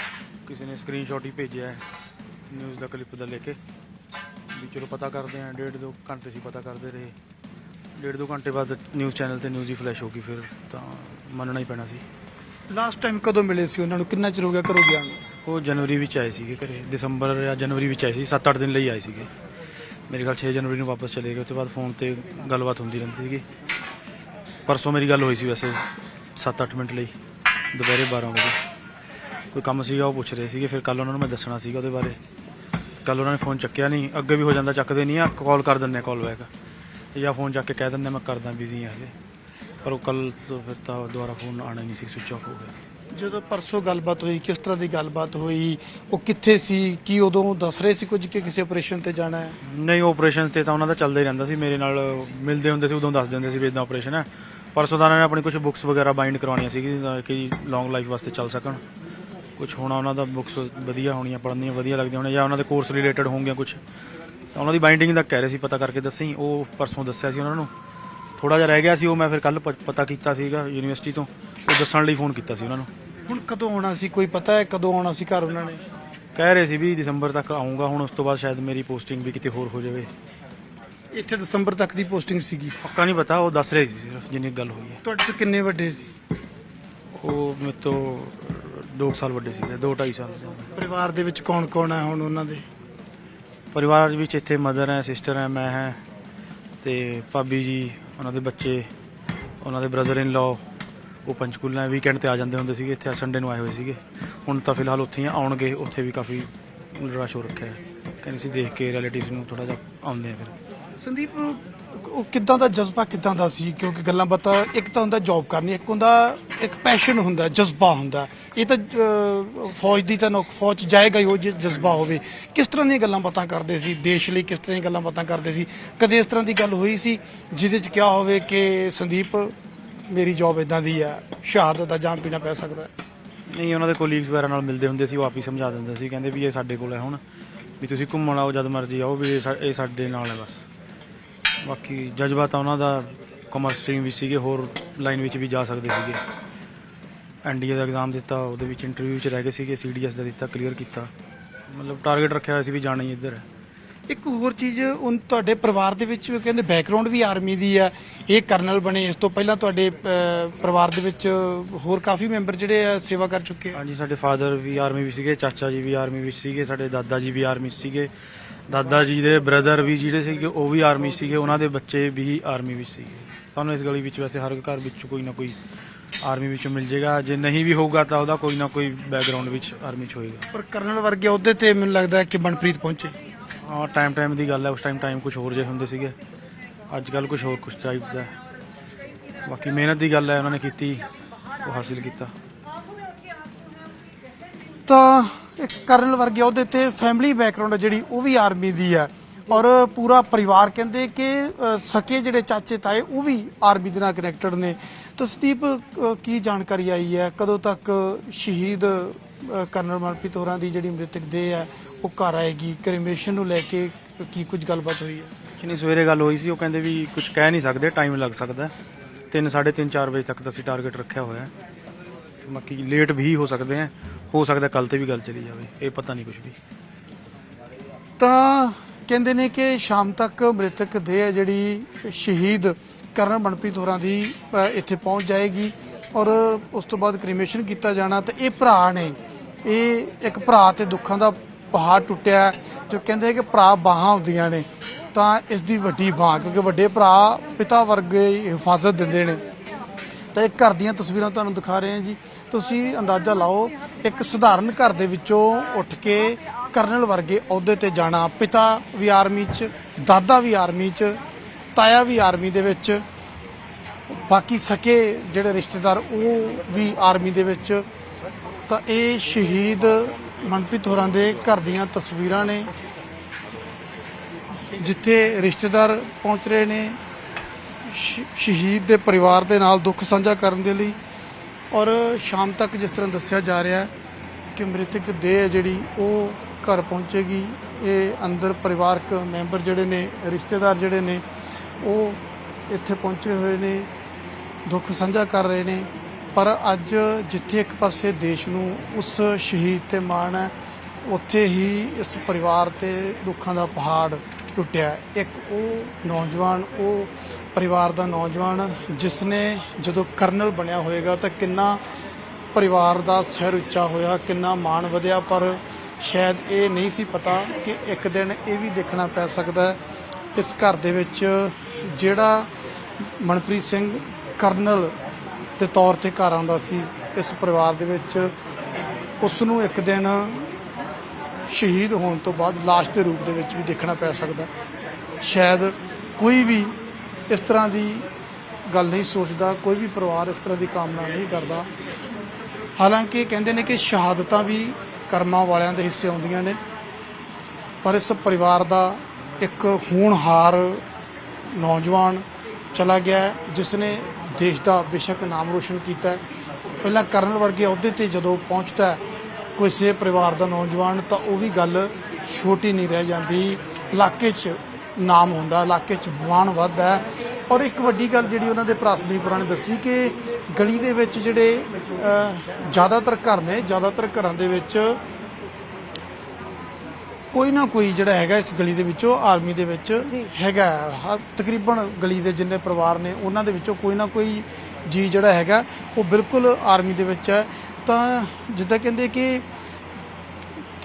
ਕਿਸੇ ਨੇ ਸਕਰੀਨਸ਼ਾਟ ਹੀ ਭੇਜਿਆ ਨਿਊਜ਼ ਦਾ ਕਲਿੱਪ ਦਾ ਲੈ ਕੇ ਵੀ ਚਲੋ ਪਤਾ ਕਰਦੇ ਹਾਂ। 1.5-2 ਘੰਟੇ ਸੀ ਪਤਾ ਕਰਦੇ ਰਹੇ। 1.5-2 ਘੰਟੇ ਬਾਅਦ ਨਿਊਜ਼ ਚੈਨਲ ਤੇ ਨਿਊਜ਼ ਹੀ ਫਲੈਸ਼ ਹੋ ਗਈ, ਫਿਰ ਤਾਂ ਮੰਨਣਾ ਹੀ ਪੈਣਾ ਸੀ। ਲਾਸਟ ਟਾਈਮ ਕਦੋਂ ਮਿਲੇ ਸੀ ਉਹਨਾਂ ਨੂੰ? ਕਿੰਨਾ ਚਿਰ ਹੋ ਗਿਆ ਘਰੋਂ ਗਿਆ ਨੂੰ? ਉਹ ਜਨਵਰੀ ਵਿੱਚ ਆਏ ਸੀਗੇ ਘਰੇ, ਦਸੰਬਰ ਜਾਂ ਜਨਵਰੀ ਵਿੱਚ ਆਏ ਸੀ। 7-8 ਦਿਨ ਲਈ ਆਏ ਸੀਗੇ। ਮੇਰੇ ਖਿਆਲ 6 ਜਨਵਰੀ ਨੂੰ ਵਾਪਸ ਚਲੇ ਗਏ। ਉਸ ਤੋਂ ਬਾਅਦ ਫੋਨ ਤੇ ਗੱਲਬਾਤ ਹੁੰਦੀ ਰਹਿੰਦੀ ਸੀਗੀ। ਪਰਸੋਂ ਮੇਰੀ ਗੱਲ ਹੋਈ ਸੀ ਵੈਸੇ 7-8 ਮਿੰਟ ਲਈ, ਦੁਪਹਿਰੇ 12 ਵਜੇ। ਕੋਈ ਕੰਮ ਸੀਗਾ, ਉਹ ਪੁੱਛ ਰਹੇ ਸੀਗੇ। ਫਿਰ ਕੱਲ ਉਹਨਾਂ ਨੂੰ ਮੈਂ ਦੱਸਣਾ ਸੀਗਾ ਉਹਦੇ ਬਾਰੇ। ਕੱਲ ਉਹਨਾਂ ਨੇ ਫੋਨ ਚੱਕਿਆ ਨਹੀਂ। ਅੱਗੇ ਵੀ ਹੋ ਜਾਂਦਾ, ਚੱਕਦੇ ਨਹੀਂ ਆ, ਕਾਲ ਕਰ ਦਿੰਦੇ ਆ, ਕਾਲ ਬੈਕ, ਜਾਂ ਫੋਨ ਚੱਕ ਕੇ ਕਹਿ ਦਿੰਦੇ ਮੈਂ ਕਰਦਾ, ਬਿਜ਼ੀ ਆ ਹਲੇ। ਪਰ ਉਹ ਕੱਲ ਤੋਂ ਫਿਰ ਤਾਂ ਦੁਬਾਰਾ ਫੋਨ ਆਉਣਾ ਹੀ ਨਹੀਂ ਸੀ, ਸਵਿਚ ਆਫ ਹੋ ਗਿਆ। ਜਦੋਂ ਪਰਸੋਂ ਗੱਲਬਾਤ ਹੋਈ, ਕਿਸ ਤਰ੍ਹਾਂ ਦੀ ਗੱਲਬਾਤ ਹੋਈ? ਉਹ ਕਿੱਥੇ ਸੀ? ਕੀ ਉਦੋਂ ਦੱਸ ਰਹੇ ਸੀ ਕੁਝ ਕਿ ਕਿਸੇ ਆਪਰੇਸ਼ਨ ਤੇ ਜਾਣਾ ਹੈ? ਨਹੀਂ, ਆਪਰੇਸ਼ਨ ਤੇ ਤਾਂ ਉਹਨਾਂ ਦਾ ਚੱਲਦਾ ਹੀ ਰਹਿੰਦਾ ਸੀ। ਮੇਰੇ ਨਾਲ ਮਿਲਦੇ ਹੁੰਦੇ ਸੀ, ਉਦੋਂ ਦੱਸ ਦਿੰਦੇ ਸੀ ਵੀ ਇੱਦਾਂ ਆਪਰੇਸ਼ਨ ਹੈ। ਪਰਸੋਂ ਤਾਂ ਉਹਨਾਂ ਨੇ ਆਪਣੀ ਕੁਝ ਬੁੱਕਸ ਵਗੈਰਾ ਬਾਈਂਡ ਕਰਵਾਉਣੀਆਂ ਸੀ ਕਿ ਲੌਂਗ ਲਾਈਫ ਵਾਸਤੇ ਚੱਲ ਸਕਣ। ਕੁਝ ਹੋਣਾ ਉਹਨਾਂ ਦਾ, ਬੁੱਕਸ ਵਧੀਆ ਹੋਣੀਆਂ, ਪੜ੍ਹਨੀਆਂ ਵਧੀਆ ਲੱਗਦੀਆਂ ਹੋਣੀਆਂ, ਜਾਂ ਉਹਨਾਂ ਦੇ ਕੋਰਸ ਰਿਲੇਟਡ ਹੋਣਗੀਆਂ ਕੁਝ, ਤਾਂ ਉਹਨਾਂ ਦੀ ਬਾਈਂਡਿੰਗ ਦਾ ਕਹਿ ਰਹੇ ਸੀ ਪਤਾ ਕਰਕੇ ਦੱਸੀ। ਉਹ ਪਰਸੋਂ ਦੱਸਿਆ ਸੀ ਉਹਨਾਂ ਨੂੰ। ਥੋੜ੍ਹਾ ਜਿਹਾ ਰਹਿ ਗਿਆ ਸੀ, ਉਹ ਮੈਂ ਫਿਰ ਕੱਲ ਪਤਾ ਕੀਤਾ ਸੀਗਾ ਯੂਨੀਵਰਸਿਟੀ ਤੋਂ, ਉਹ ਦੱਸਣ ਲਈ ਫੋਨ ਕੀਤਾ ਸੀ ਉਹਨਾਂ ਨੂੰ। ਹੁਣ ਕਦੋਂ ਆਉਣਾ ਸੀ? ਕੋਈ ਪਤਾ ਹੈ ਕਦੋਂ ਆਉਣਾ ਸੀ ਘਰ? ਉਹਨਾਂ ਨੇ ਕਹਿ ਰਹੇ ਸੀ ਵੀ ਦਸੰਬਰ ਤੱਕ ਆਊਂਗਾ। ਹੁਣ ਉਸ ਤੋਂ ਬਾਅਦ ਸ਼ਾਇਦ ਮੇਰੀ ਪੋਸਟਿੰਗ ਵੀ ਕਿਤੇ ਹੋਰ ਹੋ ਜਾਵੇ। ਇੱਥੇ ਦਸੰਬਰ ਤੱਕ ਦੀ ਪੋਸਟਿੰਗ ਸੀਗੀ? ਪੱਕਾ ਨਹੀਂ ਪਤਾ, ਉਹ ਦੱਸ ਰਹੇ ਸੀ ਸਿਰਫ ਜਿੰਨੀ ਗੱਲ ਹੋਈ ਹੈ। ਤੁਹਾਡੇ ਤੋਂ ਕਿੰਨੇ ਵੱਡੇ ਸੀ ਉਹ? ਮੇਰੇ ਤੋਂ 2 ਸਾਲ ਵੱਡੇ ਸੀਗੇ, 2-2.5 ਸਾਲ। ਪਰਿਵਾਰ ਦੇ ਵਿੱਚ ਕੌਣ ਕੌਣ ਹੈ ਹੁਣ ਉਹਨਾਂ ਦੇ? ਪਰਿਵਾਰ ਵਿੱਚ ਇੱਥੇ ਮਦਰ ਹੈ, ਸਿਸਟਰ ਹੈ, ਮੈਂ ਹੈ, ਤੇ ਭਾਬੀ ਜੀ, ਉਹਨਾਂ ਦੇ ਬੱਚੇ, ਉਹਨਾਂ ਦੇ ਬ੍ਰਦਰ ਇਨ ਲਾਅ। ਉਹ ਪੰਚਕੂਲਾ ਵੀਕਐਂਡ ਤੇ ਆ ਜਾਂਦੇ ਹੁੰਦੇ ਸੀਗੇ, ਇੱਥੇ ਸੰਡੇ ਨੂੰ ਆਏ ਹੋਏ ਸੀਗੇ। ਹੁਣ ਤਾਂ ਫਿਲਹਾਲ ਉੱਥੇ ਹੀ ਆਉਣਗੇ। ਉੱਥੇ ਵੀ ਕਾਫੀ ਰਸ਼ ਹੋ ਰੱਖਿਆ ਹੈ, ਕਹਿੰਦੇ ਸੀ ਦੇਖ ਕੇ ਰਿਲੇਟਿਵਸ ਨੂੰ ਥੋੜਾ ਜਿਹਾ ਆਉਂਦੇ ਆ। ਫਿਰ ਸੰਦੀਪ, ਉਹ ਕਿੱਦਾਂ ਦਾ ਜਜ਼ਬਾ ਕਿੱਦਾਂ ਦਾ ਸੀ? ਕਿਉਂਕਿ ਗੱਲਾਂ ਬਾਤਾਂ ਇੱਕ ਤਾਂ ਹੁੰਦਾ ਜੌਬ ਕਰਨੀ, ਇੱਕ ਹੁੰਦਾ ਇੱਕ ਪੈਸ਼ਨ ਹੁੰਦਾ, ਜਜ਼ਬਾ ਹੁੰਦਾ। ਇਹ ਤਾਂ ਫੌਜ ਦੀ ਤਾਂ ਫੌਜ ਜਾਏਗਾ ਹੀ ਉਹ ਜੇ ਜਜ਼ਬਾ ਹੋਵੇ। ਕਿਸ ਤਰ੍ਹਾਂ ਦੀਆਂ ਗੱਲਾਂ ਬਾਤਾਂ ਕਰਦੇ ਸੀ ਦੇਸ਼ ਲਈ? ਕਿਸ ਤਰ੍ਹਾਂ ਦੀਆਂ ਗੱਲਾਂ ਬਾਤਾਂ ਕਰਦੇ ਸੀ? ਕਦੇ ਇਸ ਤਰ੍ਹਾਂ ਦੀ ਗੱਲ ਹੋਈ ਸੀ ਜਿਹਦੇ 'ਚ ਕਿਹਾ ਹੋਵੇ ਕਿ ਸੰਦੀਪ ਮੇਰੀ ਜੌਬ ਇਦਾਂ ਦੀ ਆ, ਸ਼ਹਾਦਤ ਦਾ ਜਾਮ ਪੀਣਾ ਪੈ ਸਕਦਾ? ਨਹੀਂ, ਉਹਨਾਂ ਦੇ ਕੋਲੀਗਸ ਵਗੈਰਾ ਨਾਲ ਮਿਲਦੇ ਹੁੰਦੇ ਸੀ, ਉਹ ਆਪ ਹੀ ਸਮਝਾ ਦਿੰਦੇ ਸੀ। ਕਹਿੰਦੇ ਵੀ ਇਹ ਸਾਡੇ ਕੋਲ ਹੈ, ਹੁਣ ਵੀ ਤੁਸੀਂ ਘੁੰਮਣ ਆਓ ਜਦ ਮਰਜ਼ੀ ਆਓ, ਵੀ ਇਹ ਸਾਡੇ ਨਾਲ ਹੈ ਬਸ। ਬਾਕੀ ਜਜ਼ਬਾ ਤਾਂ ਉਹਨਾਂ ਦਾ ਕਾਮਰਸ ਸਟਰੀਮ ਵਿੱਚ ਸੀਗੇ, ਹੋਰ ਲਾਈਨ ਵਿੱਚ ਵੀ ਜਾ ਸਕਦੇ ਸੀਗੇ। NDA ਦਾ ਐਗਜ਼ਾਮ ਦਿੱਤਾ, ਉਹਦੇ ਵਿੱਚ ਇੰਟਰਵਿਊ 'ਚ ਰਹਿ ਗਏ ਸੀਗੇ। CDS ਦਾ ਦਿੱਤਾ, ਕਲੀਅਰ ਕੀਤਾ। ਮਤਲਬ ਟਾਰਗੇਟ ਰੱਖਿਆ ਹੋਇਆ ਸੀ ਵੀ ਜਾਣਾ ਹੀ ਇੱਧਰ ਹੈ। ਇੱਕ ਹੋਰ ਚੀਜ਼, ਤੁਹਾਡੇ ਪਰਿਵਾਰ ਦੇ ਵਿੱਚ ਕਹਿੰਦੇ ਬੈਕਗ੍ਰਾਉਂਡ ਵੀ ਆਰਮੀ ਦੀ ਆ। ਇਹ ਕਰਨਲ ਬਣੇ, ਇਸ ਤੋਂ ਪਹਿਲਾਂ ਤੁਹਾਡੇ ਪਰਿਵਾਰ ਦੇ ਵਿੱਚ ਹੋਰ ਕਾਫੀ ਮੈਂਬਰ ਜਿਹੜੇ ਆ ਸੇਵਾ ਕਰ ਚੁੱਕੇ ਆ? ਹਾਂਜੀ, ਸਾਡੇ ਫਾਦਰ ਵੀ ਆਰਮੀ ਵਿੱਚ ਸੀਗੇ, ਚਾਚਾ ਜੀ ਵੀ ਆਰਮੀ ਵਿੱਚ ਸੀਗੇ, ਸਾਡੇ ਦਾਦਾ ਜੀ ਵੀ ਆਰਮੀ ਸੀਗੇ, ਦਾਦਾ ਜੀ ਦੇ ਬ੍ਰਦਰ ਵੀ ਜਿਹੜੇ ਸੀਗੇ ਉਹ ਵੀ ਆਰਮੀ ਸੀਗੇ, ਉਹਨਾਂ ਦੇ ਬੱਚੇ ਵੀ ਆਰਮੀ ਵਿੱਚ ਸੀਗੇ। ਤੁਹਾਨੂੰ ਇਸ ਗਲੀ ਵਿੱਚ ਵੈਸੇ ਹਰ ਘਰ ਵਿੱਚ ਕੋਈ ਨਾ ਕੋਈ ਆਰਮੀ ਵਿੱਚ ਮਿਲ ਜਾਏਗਾ। ਜੇ ਨਹੀਂ ਵੀ ਹੋਊਗਾ ਤਾਂ ਉਹਦਾ ਕੋਈ ਨਾ ਕੋਈ ਬੈਕਗ੍ਰਾਉਂਡ ਵਿੱਚ ਆਰਮੀ 'ਚ ਹੋਏਗਾ। ਪਰ ਕਰਨਲ ਵਰਗੇ ਅਹੁਦੇ ਤੇ ਮੈਨੂੰ ਲੱਗਦਾ ਕਿ ਮਨਪ੍ਰੀਤ ਪਹੁੰਚੇ। ਹਾਂ, ਟਾਈਮ ਦੀ ਗੱਲ ਹੈ। ਉਸ ਟਾਈਮ ਕੁਝ ਹੋਰ ਜਿਹੇ ਹੁੰਦੇ ਸੀਗੇ, ਅੱਜ ਕੱਲ੍ਹ ਕੁਝ ਹੋਰ ਕੁਝ ਚਾਹੀਦਾ। ਬਾਕੀ ਮਿਹਨਤ ਦੀ ਗੱਲ ਹੈ, ਉਹਨਾਂ ਨੇ ਕੀਤੀ, ਉਹ ਹਾਸਿਲ ਕੀਤਾ। ਤਾਂ ਇੱਕ ਕਰਨਲ ਵਰਗੇ ਅਹੁਦੇ ਤੇ ਫੈਮਿਲੀ ਬੈਕਗ੍ਰਾਉਂਡ ਜਿਹੜੀ ਉਹ ਵੀ ਆਰਮੀ ਦੀ ਹੈ, ਔਰ ਪੂਰਾ ਪਰਿਵਾਰ ਕਹਿੰਦੇ ਕਿ ਸਕੇ ਜਿਹੜੇ ਚਾਚੇ ਤਾਏ ਉਹ ਵੀ ਆਰਮੀ ਦੇ ਨਾਲ ਕਨੈਕਟਡ ਨੇ। ਤਾਂ ਸੰਦੀਪ, ਕੀ ਜਾਣਕਾਰੀ ਆਈ ਹੈ ਕਦੋਂ ਤੱਕ ਸ਼ਹੀਦ ਕਰਨਲ ਮਨਪ੍ਰੀਤ ਹੋਰਾਂ ਦੀ ਜਿਹੜੀ ਮ੍ਰਿਤਕ ਦੇਹ ਹੈ ਉਹ ਘਰ ਆਏਗੀ? ਕ੍ਰਿਮੇਸ਼ਨ ਨੂੰ ਲੈ ਕੇ ਕੀ ਕੁਝ ਗੱਲਬਾਤ ਹੋਈ ਹੈ? ਕਿ ਨਹੀਂ, ਸਵੇਰੇ ਗੱਲ ਹੋਈ ਸੀ, ਉਹ ਕਹਿੰਦੇ ਵੀ ਕੁਝ ਕਹਿ ਨਹੀਂ ਸਕਦੇ, ਟਾਈਮ ਲੱਗ ਸਕਦਾ 3, 3:30, 4 ਵਜੇ ਤੱਕ ਦਾ ਅਸੀਂ ਟਾਰਗੇਟ ਰੱਖਿਆ ਹੋਇਆ ਹੈ। ਬਾਕੀ ਲੇਟ ਵੀ ਹੋ ਸਕਦੇ ਹੈ, ਹੋ ਸਕਦਾ ਕੱਲ ਤੇ ਵੀ ਗੱਲ ਚਲੀ ਜਾਵੇ, ਇਹ ਪਤਾ ਨਹੀਂ ਕੁਝ ਵੀ। ਤਾਂ ਕਹਿੰਦੇ ਨੇ ਕਿ ਸ਼ਾਮ ਤੱਕ ਮ੍ਰਿਤਕ ਦੇਹ ਜਿਹੜੀ ਸ਼ਹੀਦ ਕਰਨਲ ਮਨਪ੍ਰੀਤ ਹੋਰਾਂ ਦੀ ਇੱਥੇ ਪਹੁੰਚ ਜਾਏਗੀ ਔਰ ਉਸ ਤੋਂ ਬਾਅਦ ਕ੍ਰੀਮੇਸ਼ਨ ਕੀਤਾ ਜਾਣਾ। ਤੇ ਇਹ ਭਰਾ ਨੇ, ਇਹ ਇੱਕ ਭਰਾ ਤੇ ਦੁੱਖਾਂ ਦਾ ਪਹਾੜ ਟੁੱਟਿਆ, ਜੋ ਕਹਿੰਦੇ ਕਿ ਭਰਾ ਬਾਹਾਂ ਹੁੰਦੀਆਂ ਨੇ, ਤਾਂ ਇਸ ਦੀ ਵੱਡੀ ਬਾਂਹ, ਕਿਉਂਕਿ ਵੱਡੇ ਭਰਾ ਪਿਤਾ ਵਰਗੇ ਹਿਫਾਜ਼ਤ ਦਿੰਦੇ ਨੇ। ਤਾਂ ਇਹ ਘਰ ਦੀਆਂ ਤਸਵੀਰਾਂ ਤੁਹਾਨੂੰ ਦਿਖਾ ਰਹੇ ਹਾਂ ਜੀ, ਤੁਸੀਂ ਅੰਦਾਜ਼ਾ ਲਾਓ, ਇੱਕ ਸਧਾਰਨ ਘਰ ਦੇ ਵਿੱਚੋਂ ਉੱਠ ਕੇ ਕਰਨਲ ਵਰਗੇ ਅਹੁਦੇ ਤੇ ਜਾਣਾ। ਪਿਤਾ ਵੀ ਆਰਮੀ 'ਚ, ਦਾਦਾ ਵੀ ਆਰਮੀ 'ਚ, ਤਾਇਆ ਵੀ ਆਰਮੀ ਦੇ ਵਿੱਚ, ਬਾਕੀ ਸਕੇ ਜਿਹੜੇ ਰਿਸ਼ਤੇਦਾਰ ਉਹ ਵੀ ਆਰਮੀ ਦੇ ਵਿੱਚ। ਤਾਂ ਇਹ ਸ਼ਹੀਦ ਮਨਪ੍ਰੀਤ ਹੋਰਾਂ ਦੇ ਘਰ ਦੀਆਂ ਤਸਵੀਰਾਂ ਨੇ, ਜਿੱਥੇ ਰਿਸ਼ਤੇਦਾਰ ਪਹੁੰਚ ਰਹੇ ਨੇ ਸ਼ਹੀਦ ਦੇ ਪਰਿਵਾਰ ਦੇ ਨਾਲ ਦੁੱਖ ਸਾਂਝਾ ਕਰਨ ਦੇ ਲਈ। ਔਰ ਸ਼ਾਮ ਤੱਕ ਜਿਸ ਤਰ੍ਹਾਂ ਦੱਸਿਆ ਜਾ ਰਿਹਾ ਕਿ ਮ੍ਰਿਤਕ ਦੇਹ ਜਿਹੜੀ ਉਹ ਘਰ ਪਹੁੰਚੇਗੀ। ਇਹ ਅੰਦਰ ਪਰਿਵਾਰਕ ਮੈਂਬਰ ਜਿਹੜੇ ਨੇ, ਰਿਸ਼ਤੇਦਾਰ ਜਿਹੜੇ ਨੇ, ਉਹ ਇੱਥੇ ਪਹੁੰਚੇ ਹੋਏ ਨੇ, ਦੁੱਖ ਸਾਂਝਾ ਕਰ ਰਹੇ ਨੇ। ਪਰ ਅੱਜ ਜਿੱਥੇ ਇੱਕ ਪਾਸੇ ਦੇਸ਼ ਨੂੰ ਉਸ ਸ਼ਹੀਦ ਤੇ ਮਾਣ ਹੈ, ਉੱਥੇ ਹੀ ਇਸ ਪਰਿਵਾਰ ਤੇ ਦੁੱਖਾਂ ਦਾ ਪਹਾੜ ਟੁੱਟਿਆ। ਇੱਕ ਉਹ ਨੌਜਵਾਨ, ਉਹ ਪਰਿਵਾਰ ਦਾ ਨੌਜਵਾਨ ਜਿਸ ਨੇ ਜਦੋਂ ਕਰਨਲ ਬਣਿਆ ਹੋਏਗਾ ਤਾਂ ਕਿੰਨਾ ਪਰਿਵਾਰ ਦਾ ਸਿਰ ਉੱਚਾ ਹੋਇਆ, ਕਿੰਨਾ ਮਾਣ ਵਧਿਆ। ਪਰ ਸ਼ਾਇਦ ਇਹ ਨਹੀਂ ਸੀ ਪਤਾ ਕਿ ਇੱਕ ਦਿਨ ਇਹ ਵੀ ਦੇਖਣਾ ਪੈ ਸਕਦਾ ਹੈ ਇਸ ਘਰ ਦੇ ਵਿੱਚ ਜਿਹੜਾ ਮਨਪ੍ਰੀਤ ਸਿੰਘ ਕਰਨਲ ਦੇ ਤੌਰ ਤੇ ਘਰ ਆਉਂਦਾ ਸੀ, ਇਸ ਪਰਿਵਾਰ ਦੇ ਵਿੱਚ ਉਸ ਨੂੰ ਇੱਕ ਦਿਨ ਸ਼ਹੀਦ ਹੋਣ ਤੋਂ ਬਾਅਦ ਲਾਸ਼ ਦੇ ਰੂਪ ਦੇ ਵਿੱਚ ਵੀ ਦੇਖਣਾ ਪੈ ਸਕਦਾ। ਸ਼ਾਇਦ ਕੋਈ ਵੀ ਇਸ ਤਰ੍ਹਾਂ ਦੀ ਗੱਲ ਨਹੀਂ ਸੋਚਦਾ, ਕੋਈ ਵੀ ਪਰਿਵਾਰ ਇਸ ਤਰ੍ਹਾਂ ਦੀ ਕਾਮਨਾ ਨਹੀਂ ਕਰਦਾ। ਹਾਲਾਂਕਿ ਕਹਿੰਦੇ ਨੇ ਕਿ ਸ਼ਹਾਦਤਾਂ ਵੀ ਕਰਮਾਂ ਵਾਲਿਆਂ ਦੇ ਹਿੱਸੇ ਆਉਂਦੀਆਂ ਨੇ, ਪਰ ਇਸ ਪਰਿਵਾਰ ਦਾ ਇੱਕ ਹੋਣਹਾਰ ਨੌਜਵਾਨ ਚਲਾ ਗਿਆ ਜਿਸ ਨੇ ਦੇਸ਼ ਦਾ ਬੇਸ਼ੱਕ ਨਾਮ ਰੋਸ਼ਨ ਕੀਤਾ। ਪਹਿਲਾਂ ਕਰਨਲ ਵਰਗੇ ਅਹੁਦੇ ਤੇ ਜਦੋਂ ਪਹੁੰਚਦਾ ਕਿਸੇ ਪਰਿਵਾਰ ਦਾ ਨੌਜਵਾਨ ਤਾਂ ਉਹ ਵੀ ਗੱਲ ਛੋਟੀ ਨਹੀਂ ਰਹਿ ਜਾਂਦੀ। ਇਲਾਕੇ 'ਚ ਨਾਮ ਹੁੰਦਾ, ਇਲਾਕੇ 'ਚ ਮਾਣ ਵੱਧਦਾ। ਔਰ ਇੱਕ ਵੱਡੀ ਗੱਲ ਜਿਹੜੀ ਉਹਨਾਂ ਦੇ ਭਰਾ ਸੰਦੀਪੁਰਾਂ ਨੇ ਦੱਸੀ ਕਿ ਗਲੀ ਦੇ ਵਿੱਚ ਜਿਹੜੇ ਜ਼ਿਆਦਾਤਰ ਘਰ ਨੇ, ਜ਼ਿਆਦਾਤਰ ਘਰਾਂ ਦੇ ਵਿੱਚ ਕੋਈ ਨਾ ਕੋਈ ਜਿਹੜਾ ਹੈਗਾ ਇਸ ਗਲੀ ਦੇ ਵਿੱਚੋਂ ਆਰਮੀ ਦੇ ਵਿੱਚ ਹੈਗਾ। ਤਕਰੀਬਨ ਗਲੀ ਦੇ ਜਿੰਨੇ ਪਰਿਵਾਰ ਨੇ ਉਹਨਾਂ ਦੇ ਵਿੱਚੋਂ ਕੋਈ ਨਾ ਕੋਈ ਜੀ ਜਿਹੜਾ ਹੈਗਾ ਉਹ ਬਿਲਕੁਲ ਆਰਮੀ ਦੇ ਵਿੱਚ ਹੈ। ਤਾਂ ਜਿੱਦਾਂ ਕਹਿੰਦੇ ਕਿ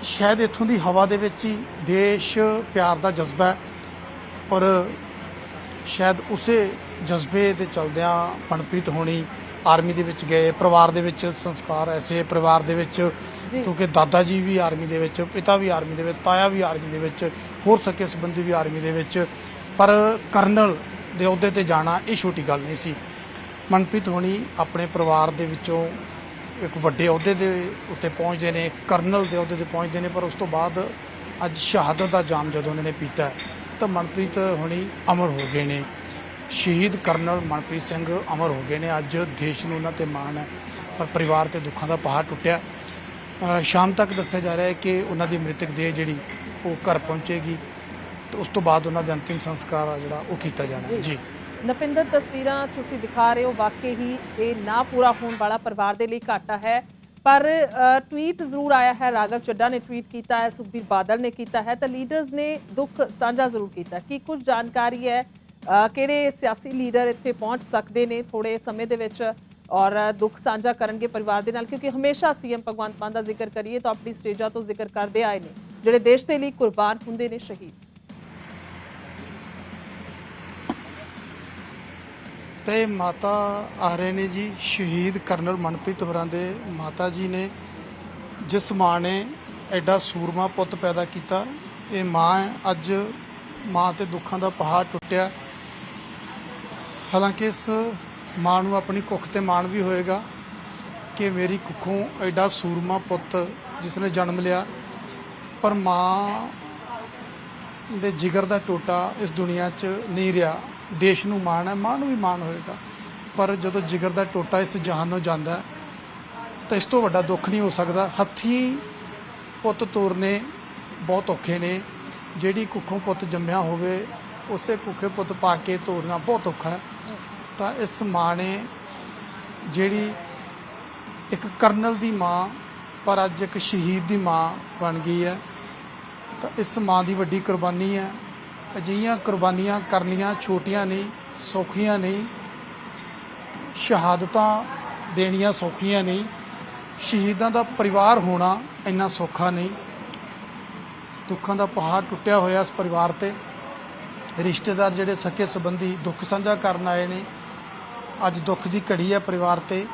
ਸ਼ਾਇਦ ਇੱਥੋਂ ਦੀ ਹਵਾ ਦੇ ਵਿੱਚ ਹੀ ਦੇਸ਼ ਪਿਆਰ ਦਾ ਜਜ਼ਬਾ ਹੈ ਔਰ ਸ਼ਾਇਦ ਉਸੇ ਜਜ਼ਬੇ ਦੇ ਚਲਦਿਆਂ ਮਨਪ੍ਰੀਤ ਹੋਣੀ ਆਰਮੀ ਦੇ ਵਿੱਚ ਗਏ। ਪਰਿਵਾਰ ਦੇ ਵਿੱਚ ਸੰਸਕਾਰ ਐਸੇ, ਪਰਿਵਾਰ ਦੇ ਵਿੱਚ ਕਿਉਂਕਿ ਦਾਦਾ ਜੀ ਵੀ ਆਰਮੀ ਦੇ ਵਿੱਚ, ਪਿਤਾ ਵੀ ਆਰਮੀ ਦੇ ਵਿੱਚ, ਤਾਇਆ ਵੀ ਆਰਮੀ ਦੇ ਵਿੱਚ, ਹੋਰ ਸਕੇ ਸੰਬੰਧੀ ਵੀ ਆਰਮੀ ਦੇ ਵਿੱਚ। ਪਰ ਕਰਨਲ ਦੇ ਅਹੁਦੇ ਤੇ ਜਾਣਾ ਇਹ ਛੋਟੀ ਗੱਲ ਨਹੀਂ ਸੀ। ਮਨਪ੍ਰੀਤ ਹੋਣੀ ਆਪਣੇ ਪਰਿਵਾਰ ਦੇ ਵਿੱਚੋਂ ਇੱਕ ਵੱਡੇ ਅਹੁਦੇ ਦੇ ਉੱਤੇ ਪਹੁੰਚਦੇ ਨੇ, ਕਰਨਲ ਦੇ ਅਹੁਦੇ ਤੇ ਪਹੁੰਚਦੇ ਨੇ। ਪਰ ਉਸ ਤੋਂ ਬਾਅਦ ਅੱਜ ਸ਼ਹਾਦਤ ਦਾ ਜਾਮ ਜਦੋਂ ਉਹਨਾਂ ਨੇ ਪੀਤਾ ਤਾਂ ਮਨਪ੍ਰੀਤ ਹੋਣੀ ਅਮਰ ਹੋ ਗਏ ਨੇ। ਸ਼ਹੀਦ ਕਰਨਲ ਮਨਪ੍ਰੀਤ ਸਿੰਘ ਅਮਰ ਹੋ ਗਏ ਨੇ। ਅੱਜ ਦੇਸ਼ ਨੂੰ ਉਹਨਾਂ ਤੇ ਮਾਣ ਹੈ, ਪਰ ਪਰਿਵਾਰ ਤੇ ਦੁੱਖਾਂ ਦਾ ਪਹਾੜ ਟੁੱਟਿਆ। ਸ਼ਾਮ ਤੱਕ ਦੱਸਿਆ ਜਾ ਰਿਹਾ ਹੈ ਕਿ ਉਹਨਾਂ ਦੀ ਮ੍ਰਿਤਕ ਦੇਹ ਜਿਹੜੀ ਉਹ ਘਰ ਪਹੁੰਚੇਗੀ ਤੇ ਉਸ ਤੋਂ ਬਾਅਦ ਉਹਨਾਂ ਦਾ ਅੰਤਿਮ ਸੰਸਕਾਰ ਆ ਜਿਹੜਾ ਉਹ ਕੀਤਾ ਜਾਣਾ। ਜੀ ਨਪਿੰਦਰ, ਤਸਵੀਰਾਂ ਤੁਸੀਂ ਦਿਖਾ ਰਹੇ ਹੋ, ਵਾਕਈ ਹੀ ਇਹ ਨਾ ਪੂਰਾ ਹੋਣ ਵਾਲਾ ਪਰਿਵਾਰ ਦੇ ਲਈ ਘਾਟਾ ਹੈ। ਪਰ ਟਵੀਟ ਜ਼ਰੂਰ ਆਇਆ ਹੈ, ਰਾਘਵ ਚੱਡਾ ਨੇ ਟਵੀਟ ਕੀਤਾ ਹੈ, ਸੁਖਬੀਰ ਬਾਦਲ ਨੇ ਕੀਤਾ ਹੈ, ਤਾਂ ਲੀਡਰਸ ਨੇ ਦੁੱਖ ਸਾਂਝਾ ਜ਼ਰੂਰ ਕੀਤਾ। ਕੀ ਕੁਝ ਜਾਣਕਾਰੀ ਹੈ, ਕਿਹੜੇ ਸਿਆਸੀ ਲੀਡਰ ਇੱਥੇ ਪਹੁੰਚ ਸਕਦੇ ਨੇ ਥੋੜੇ ਸਮੇਂ ਦੇ ਵਿੱਚ ਔਰ ਦੁੱਖ ਸਾਂਝਾ ਕਰਨਗੇ ਪਰਿਵਾਰ ਦੇ ਨਾਲ? ਕਿਉਂਕਿ ਹਮੇਸ਼ਾ ਸੀਐਮ ਭਗਵੰਤ ਮਾਨ ਦਾ ਜ਼ਿਕਰ ਕਰੀਏ ਤਾਂ ਆਪਣੀ ਸਟੇਜਾਂ ਤੋਂ ਜ਼ਿਕਰ ਕਰਦੇ ਆਏ ਨੇ ਜਿਹੜੇ ਦੇਸ਼ ਦੇ ਲਈ ਕੁਰਬਾਨ ਹੁੰਦੇ ਨੇ ਸ਼ਹੀਦ। ਤੇ ਮਾਤਾ ਆ ਰਹੇ ਨੇ ਜੀ, ਸ਼ਹੀਦ ਕਰਨਲ ਮਨਪ੍ਰੀਤ ਹੋਰਾਂ ਦੇ ਮਾਤਾ ਜੀ ਨੇ, ਜਿਸ ਮਾਂ ਨੇ ਐਡਾ ਸੂਰਮਾ ਪੁੱਤ ਪੈਦਾ ਕੀਤਾ। ਇਹ ਮਾਂ ਹੈ, ਅੱਜ ਮਾਂ ਤੇ ਦੁੱਖਾਂ ਦਾ ਪਹਾੜ ਟੁੱਟਿਆ। ਹਾਲਾਂਕਿ ਇਸ ਮਾਂ ਨੂੰ ਆਪਣੀ ਕੁੱਖ ਤੇ ਮਾਣ ਵੀ ਹੋਏਗਾ ਕਿ ਮੇਰੀ ਕੁੱਖੋਂ ਐਡਾ ਸੂਰਮਾ ਪੁੱਤ ਜਿਸ ਨੇ ਜਨਮ ਲਿਆ। ਪਰ ਮਾਂ ਦੇ ਜਿਗਰ ਦਾ ਟੋਟਾ ਇਸ ਦੁਨੀਆ 'ਚ ਨਹੀਂ ਰਿਹਾ। ਦੇਸ਼ ਨੂੰ ਮਾਣ ਹੈ, ਮਾਂ ਨੂੰ ਵੀ ਮਾਣ ਹੋਏਗਾ, ਪਰ ਜਦੋਂ ਜਿਗਰ ਦਾ ਟੋਟਾ ਇਸ ਜਹਾਨੋਂ ਜਾਂਦਾ ਤਾਂ ਇਸ ਤੋਂ ਵੱਡਾ ਦੁੱਖ ਨਹੀਂ ਹੋ ਸਕਦਾ। ਹੱਥੀਂ ਪੁੱਤ ਤੋਰਨੇ ਬਹੁਤ ਔਖੇ ਨੇ, ਜਿਹੜੀ ਕੁੱਖੋਂ ਪੁੱਤ ਜੰਮਿਆ ਹੋਵੇ ਉਸੇ ਕੁੱਖੇ ਪੁੱਤ ਪਾ ਕੇ ਤੋਰਨਾ ਬਹੁਤ ਔਖਾ ਹੈ। ਤਾਂ ਇਸ ਮਾਂ ਨੇ ਜਿਹੜੀ ਇੱਕ ਕਰਨਲ ਦੀ ਮਾਂ ਪਰ ਅੱਜ ਇੱਕ ਸ਼ਹੀਦ ਦੀ ਮਾਂ ਬਣ ਗਈ ਹੈ, ਤਾਂ ਇਸ ਮਾਂ ਦੀ ਵੱਡੀ ਕੁਰਬਾਨੀ ਹੈ। ਅਜਿਹੀਆਂ ਕੁਰਬਾਨੀਆਂ ਕਰਨੀਆਂ ਛੋਟੀਆਂ ਨਹੀਂ, ਸੌਖੀਆਂ ਨਹੀਂ, ਸ਼ਹਾਦਤਾਂ ਦੇਣੀਆਂ ਸੌਖੀਆਂ ਨਹੀਂ, ਸ਼ਹੀਦਾਂ ਦਾ ਪਰਿਵਾਰ ਹੋਣਾ ਇੰਨਾ ਸੌਖਾ ਨਹੀਂ। ਦੁੱਖਾਂ ਦਾ ਪਹਾੜ ਟੁੱਟਿਆ ਹੋਇਆ ਇਸ ਪਰਿਵਾਰ ਤੇ। ਰਿਸ਼ਤੇਦਾਰ ਜਿਹੜੇ ਸਕੇ ਸੰਬੰਧੀ ਦੁੱਖ ਸਾਂਝਾ ਕਰਨ ਆਏ ਨੇ। ਅੱਜ ਦੁੱਖ ਦੀ ਘੜੀ ਹੈ ਪਰਿਵਾਰ ਤੇ।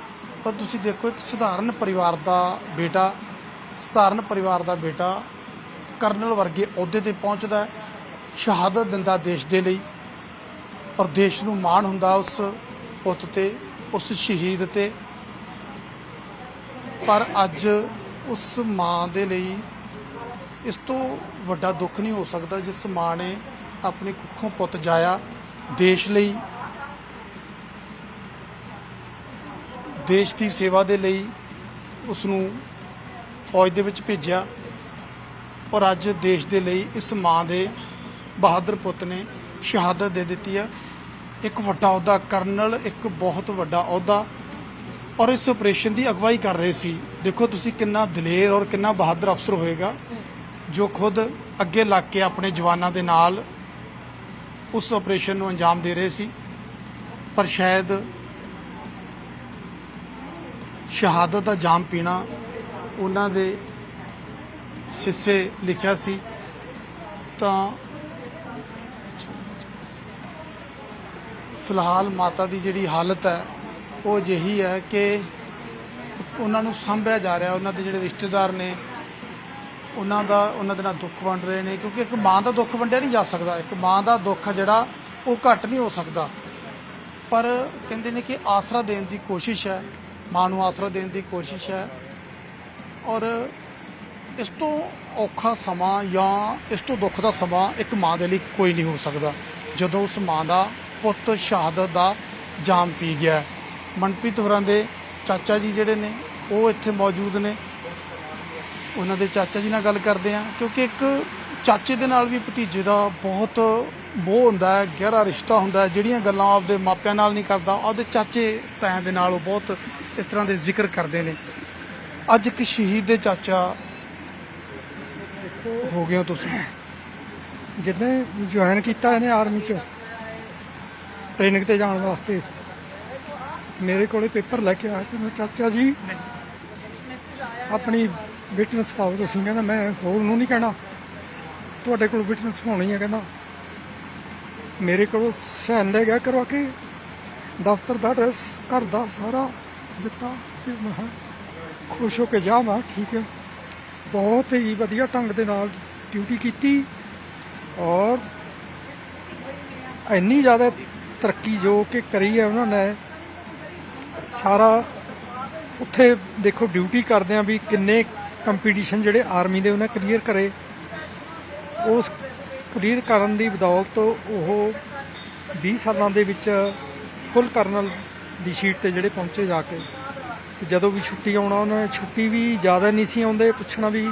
ਪਰ ਤੁਸੀਂ ਦੇਖੋ ਇੱਕ ਸਧਾਰਨ ਪਰਿਵਾਰ ਦਾ ਬੇਟਾ ਕਰਨਲ ਵਰਗੇ ਅਹੁਦੇ ਤੇ ਪਹੁੰਚਦਾ, ਸ਼ਹਾਦਤ ਦਿੰਦਾ ਦੇਸ਼ ਦੇ ਲਈ, ਔਰ ਦੇਸ਼ ਨੂੰ ਮਾਣ ਹੁੰਦਾ ਉਸ ਪੁੱਤ ਤੇ, ਉਸ ਸ਼ਹੀਦ ਤੇ। ਪਰ ਅੱਜ ਉਸ ਮਾਂ ਦੇ ਲਈ ਇਸ ਤੋਂ ਵੱਡਾ ਦੁੱਖ ਨਹੀਂ ਹੋ ਸਕਦਾ ਜਿਸ ਮਾਂ ਨੇ ਆਪਣੀ ਕੁੱਖੋਂ ਪੁੱਤ ਜਾਇਆ, ਦੇਸ਼ ਲਈ, ਦੇਸ਼ ਦੀ ਸੇਵਾ ਦੇ ਲਈ ਉਸ ਨੂੰ ਫੌਜ ਦੇ ਵਿੱਚ ਭੇਜਿਆ, ਔਰ ਅੱਜ ਦੇਸ਼ ਦੇ ਲਈ ਇਸ ਮਾਂ ਦੇ ਬਹਾਦਰ ਪੁੱਤ ਨੇ ਸ਼ਹਾਦਤ ਦੇ ਦਿੱਤੀ ਹੈ। ਇੱਕ ਵੱਡਾ ਅਹੁਦਾ ਕਰਨਲ, ਇੱਕ ਬਹੁਤ ਵੱਡਾ ਅਹੁਦਾ, ਔਰ ਇਸ ਆਪਰੇਸ਼ਨ ਦੀ ਅਗਵਾਈ ਕਰ ਰਹੇ ਸੀ। ਦੇਖੋ ਤੁਸੀਂ ਕਿੰਨਾ ਦਲੇਰ ਔਰ ਕਿੰਨਾ ਬਹਾਦਰ ਅਫਸਰ ਹੋਏਗਾ ਜੋ ਖੁਦ ਅੱਗੇ ਲੱਗ ਕੇ ਆਪਣੇ ਜਵਾਨਾਂ ਦੇ ਨਾਲ ਉਸ ਆਪਰੇਸ਼ਨ ਨੂੰ ਅੰਜਾਮ ਦੇ ਰਹੇ ਸੀ। ਪਰ ਸ਼ਾਇਦ ਸ਼ਹਾਦਤ ਦਾ ਜਾਮ ਪੀਣਾ ਉਹਨਾਂ ਦੇ ਹਿੱਸੇ ਲਿਖਿਆ ਸੀ। ਤਾਂ ਫਿਲਹਾਲ ਮਾਤਾ ਦੀ ਜਿਹੜੀ ਹਾਲਤ ਹੈ ਉਹ ਅਜਿਹੀ ਹੈ ਕਿ ਉਹਨਾਂ ਨੂੰ ਸੰਭਿਆ ਜਾ ਰਿਹਾ। ਉਹਨਾਂ ਦੇ ਜਿਹੜੇ ਰਿਸ਼ਤੇਦਾਰ ਨੇ ਉਹਨਾਂ ਦੇ ਨਾਲ ਦੁੱਖ ਵੰਡ ਰਹੇ ਨੇ, ਕਿਉਂਕਿ ਇੱਕ ਮਾਂ ਦਾ ਦੁੱਖ ਵੰਡਿਆ ਨਹੀਂ ਜਾ ਸਕਦਾ। ਇੱਕ ਮਾਂ ਦਾ ਦੁੱਖ ਜਿਹੜਾ ਉਹ ਘੱਟ ਨਹੀਂ ਹੋ ਸਕਦਾ। ਪਰ ਕਹਿੰਦੇ ਨੇ ਕਿ ਆਸਰਾ ਦੇਣ ਦੀ ਕੋਸ਼ਿਸ਼ ਹੈ, ਮਾਂ ਨੂੰ ਆਸਰਾ ਦੇਣ ਦੀ ਕੋਸ਼ਿਸ਼ ਹੈ। ਔਰ ਇਸ ਤੋਂ ਔਖਾ ਸਮਾਂ ਜਾਂ ਇਸ ਤੋਂ ਦੁੱਖ ਦਾ ਸਮਾਂ ਇੱਕ ਮਾਂ ਦੇ ਲਈ ਕੋਈ ਨਹੀਂ ਹੋ ਸਕਦਾ ਜਦੋਂ ਉਸ ਮਾਂ ਦਾ ਪੁੱਤ ਸ਼ਹਾਦਤ ਦਾ ਜਾਮ ਪੀ ਗਿਆ। ਮਨਪ੍ਰੀਤ ਹੋਰਾਂ ਦੇ ਚਾਚਾ ਜੀ ਜਿਹੜੇ ਨੇ ਉਹ ਇੱਥੇ ਮੌਜੂਦ ਨੇ। ਉਹਨਾਂ ਦੇ ਚਾਚਾ ਜੀ ਨਾਲ ਗੱਲ ਕਰਦੇ ਹਾਂ, ਕਿਉਂਕਿ ਇੱਕ ਚਾਚੇ ਦੇ ਨਾਲ ਵੀ ਭਤੀਜੇ ਦਾ ਬਹੁਤ ਮੋਹ ਹੁੰਦਾ ਹੈ, ਗਹਿਰਾ ਰਿਸ਼ਤਾ ਹੁੰਦਾ ਹੈ। ਜਿਹੜੀਆਂ ਗੱਲਾਂ ਆਪਦੇ ਮਾਪਿਆਂ ਨਾਲ ਨਹੀਂ ਕਰਦਾ, ਆਪਦੇ ਚਾਚੇ ਤਾਇਆਂ ਦੇ ਨਾਲ ਉਹ ਬਹੁਤ ਇਸ ਤਰ੍ਹਾਂ ਦੇ ਜ਼ਿਕਰ ਕਰਦੇ ਨੇ। ਅੱਜ ਇੱਕ ਸ਼ਹੀਦ ਦੇ ਚਾਚਾ ਹੋ ਗਏ ਹੋ ਤੁਸੀਂ। ਜਿੱਦਾਂ ਜੁਆਇਨ ਕੀਤਾ ਇਹਨੇ ਆਰਮੀ 'ਚ ਟ੍ਰੇਨਿੰਗ ਤੇ ਜਾਣ ਵਾਸਤੇ, ਮੇਰੇ ਕੋਲੇ ਪੇਪਰ ਲੈ ਕੇ ਆਇਆ ਕਿ ਮੈਂ ਚਾਚਾ ਜੀ ਆਪਣੀ ਵਿਟਨੈਸ ਪਾਓ ਤੁਸੀਂ। ਕਹਿੰਦਾ ਮੈਂ ਹੋਰ ਨੂੰ ਨਹੀਂ ਕਹਿਣਾ, ਤੁਹਾਡੇ ਕੋਲ ਵਿਟਨੈਸ ਹੋਣੀ ਹੈ। ਕਹਿੰਦਾ ਮੇਰੇ ਕੋਲ ਸਾਈਨ ਲੈ ਗਿਆ ਕਰਵਾ ਕੇ, ਦਫ਼ਤਰ ਦਾ ਐਡਰੈਸ, ਘਰ ਦਾ ਸਾਰਾ ਦਿੱਤਾ ਤੇ ਮੈਂ ਖੁਸ਼ ਹੋ ਕੇ ਜਾ। ਮੈਂ ਠੀਕ ਹੈ, ਬਹੁਤ ਹੀ ਵਧੀਆ ਢੰਗ ਦੇ ਨਾਲ ਡਿਊਟੀ ਕੀਤੀ ਔਰ ਇੰਨੀ ਜ਼ਿਆਦਾ ਤਰੱਕੀ ਜੋ ਕਿ ਕਰੀ ਹੈ ਉਹਨਾਂ ਨੇ। ਸਾਰਾ ਉੱਥੇ ਦੇਖੋ ਡਿਊਟੀ ਕਰਦੇ ਆ ਵੀ ਕਿੰਨੇ ਕੰਪੀਟੀਸ਼ਨ ਜਿਹੜੇ ਆਰਮੀ ਦੇ ਉਹਨੇ ਕਲੀਅਰ ਕਰੇ। ਉਸ ਕਲੀਅਰ ਕਰਨ ਦੀ ਬਦੌਲਤ ਉਹ 20 ਸਾਲਾਂ ਦੇ ਵਿੱਚ ਫੁੱਲ ਕਰਨਲ ਦੀ ਸ਼ੀਟ ਤੇ ਜਿਹੜੇ ਪਹੁੰਚੇ ਜਾ ਕੇ। ਤੇ ਜਦੋਂ ਵੀ ਛੁੱਟੀ ਆਉਣਾ, ਉਹਨਾਂ ਨੇ ਛੁੱਟੀ ਵੀ ਜ਼ਿਆਦਾ ਨਹੀਂ ਸੀ ਆਉਂਦੇ, ਪੁੱਛਣਾ ਵੀ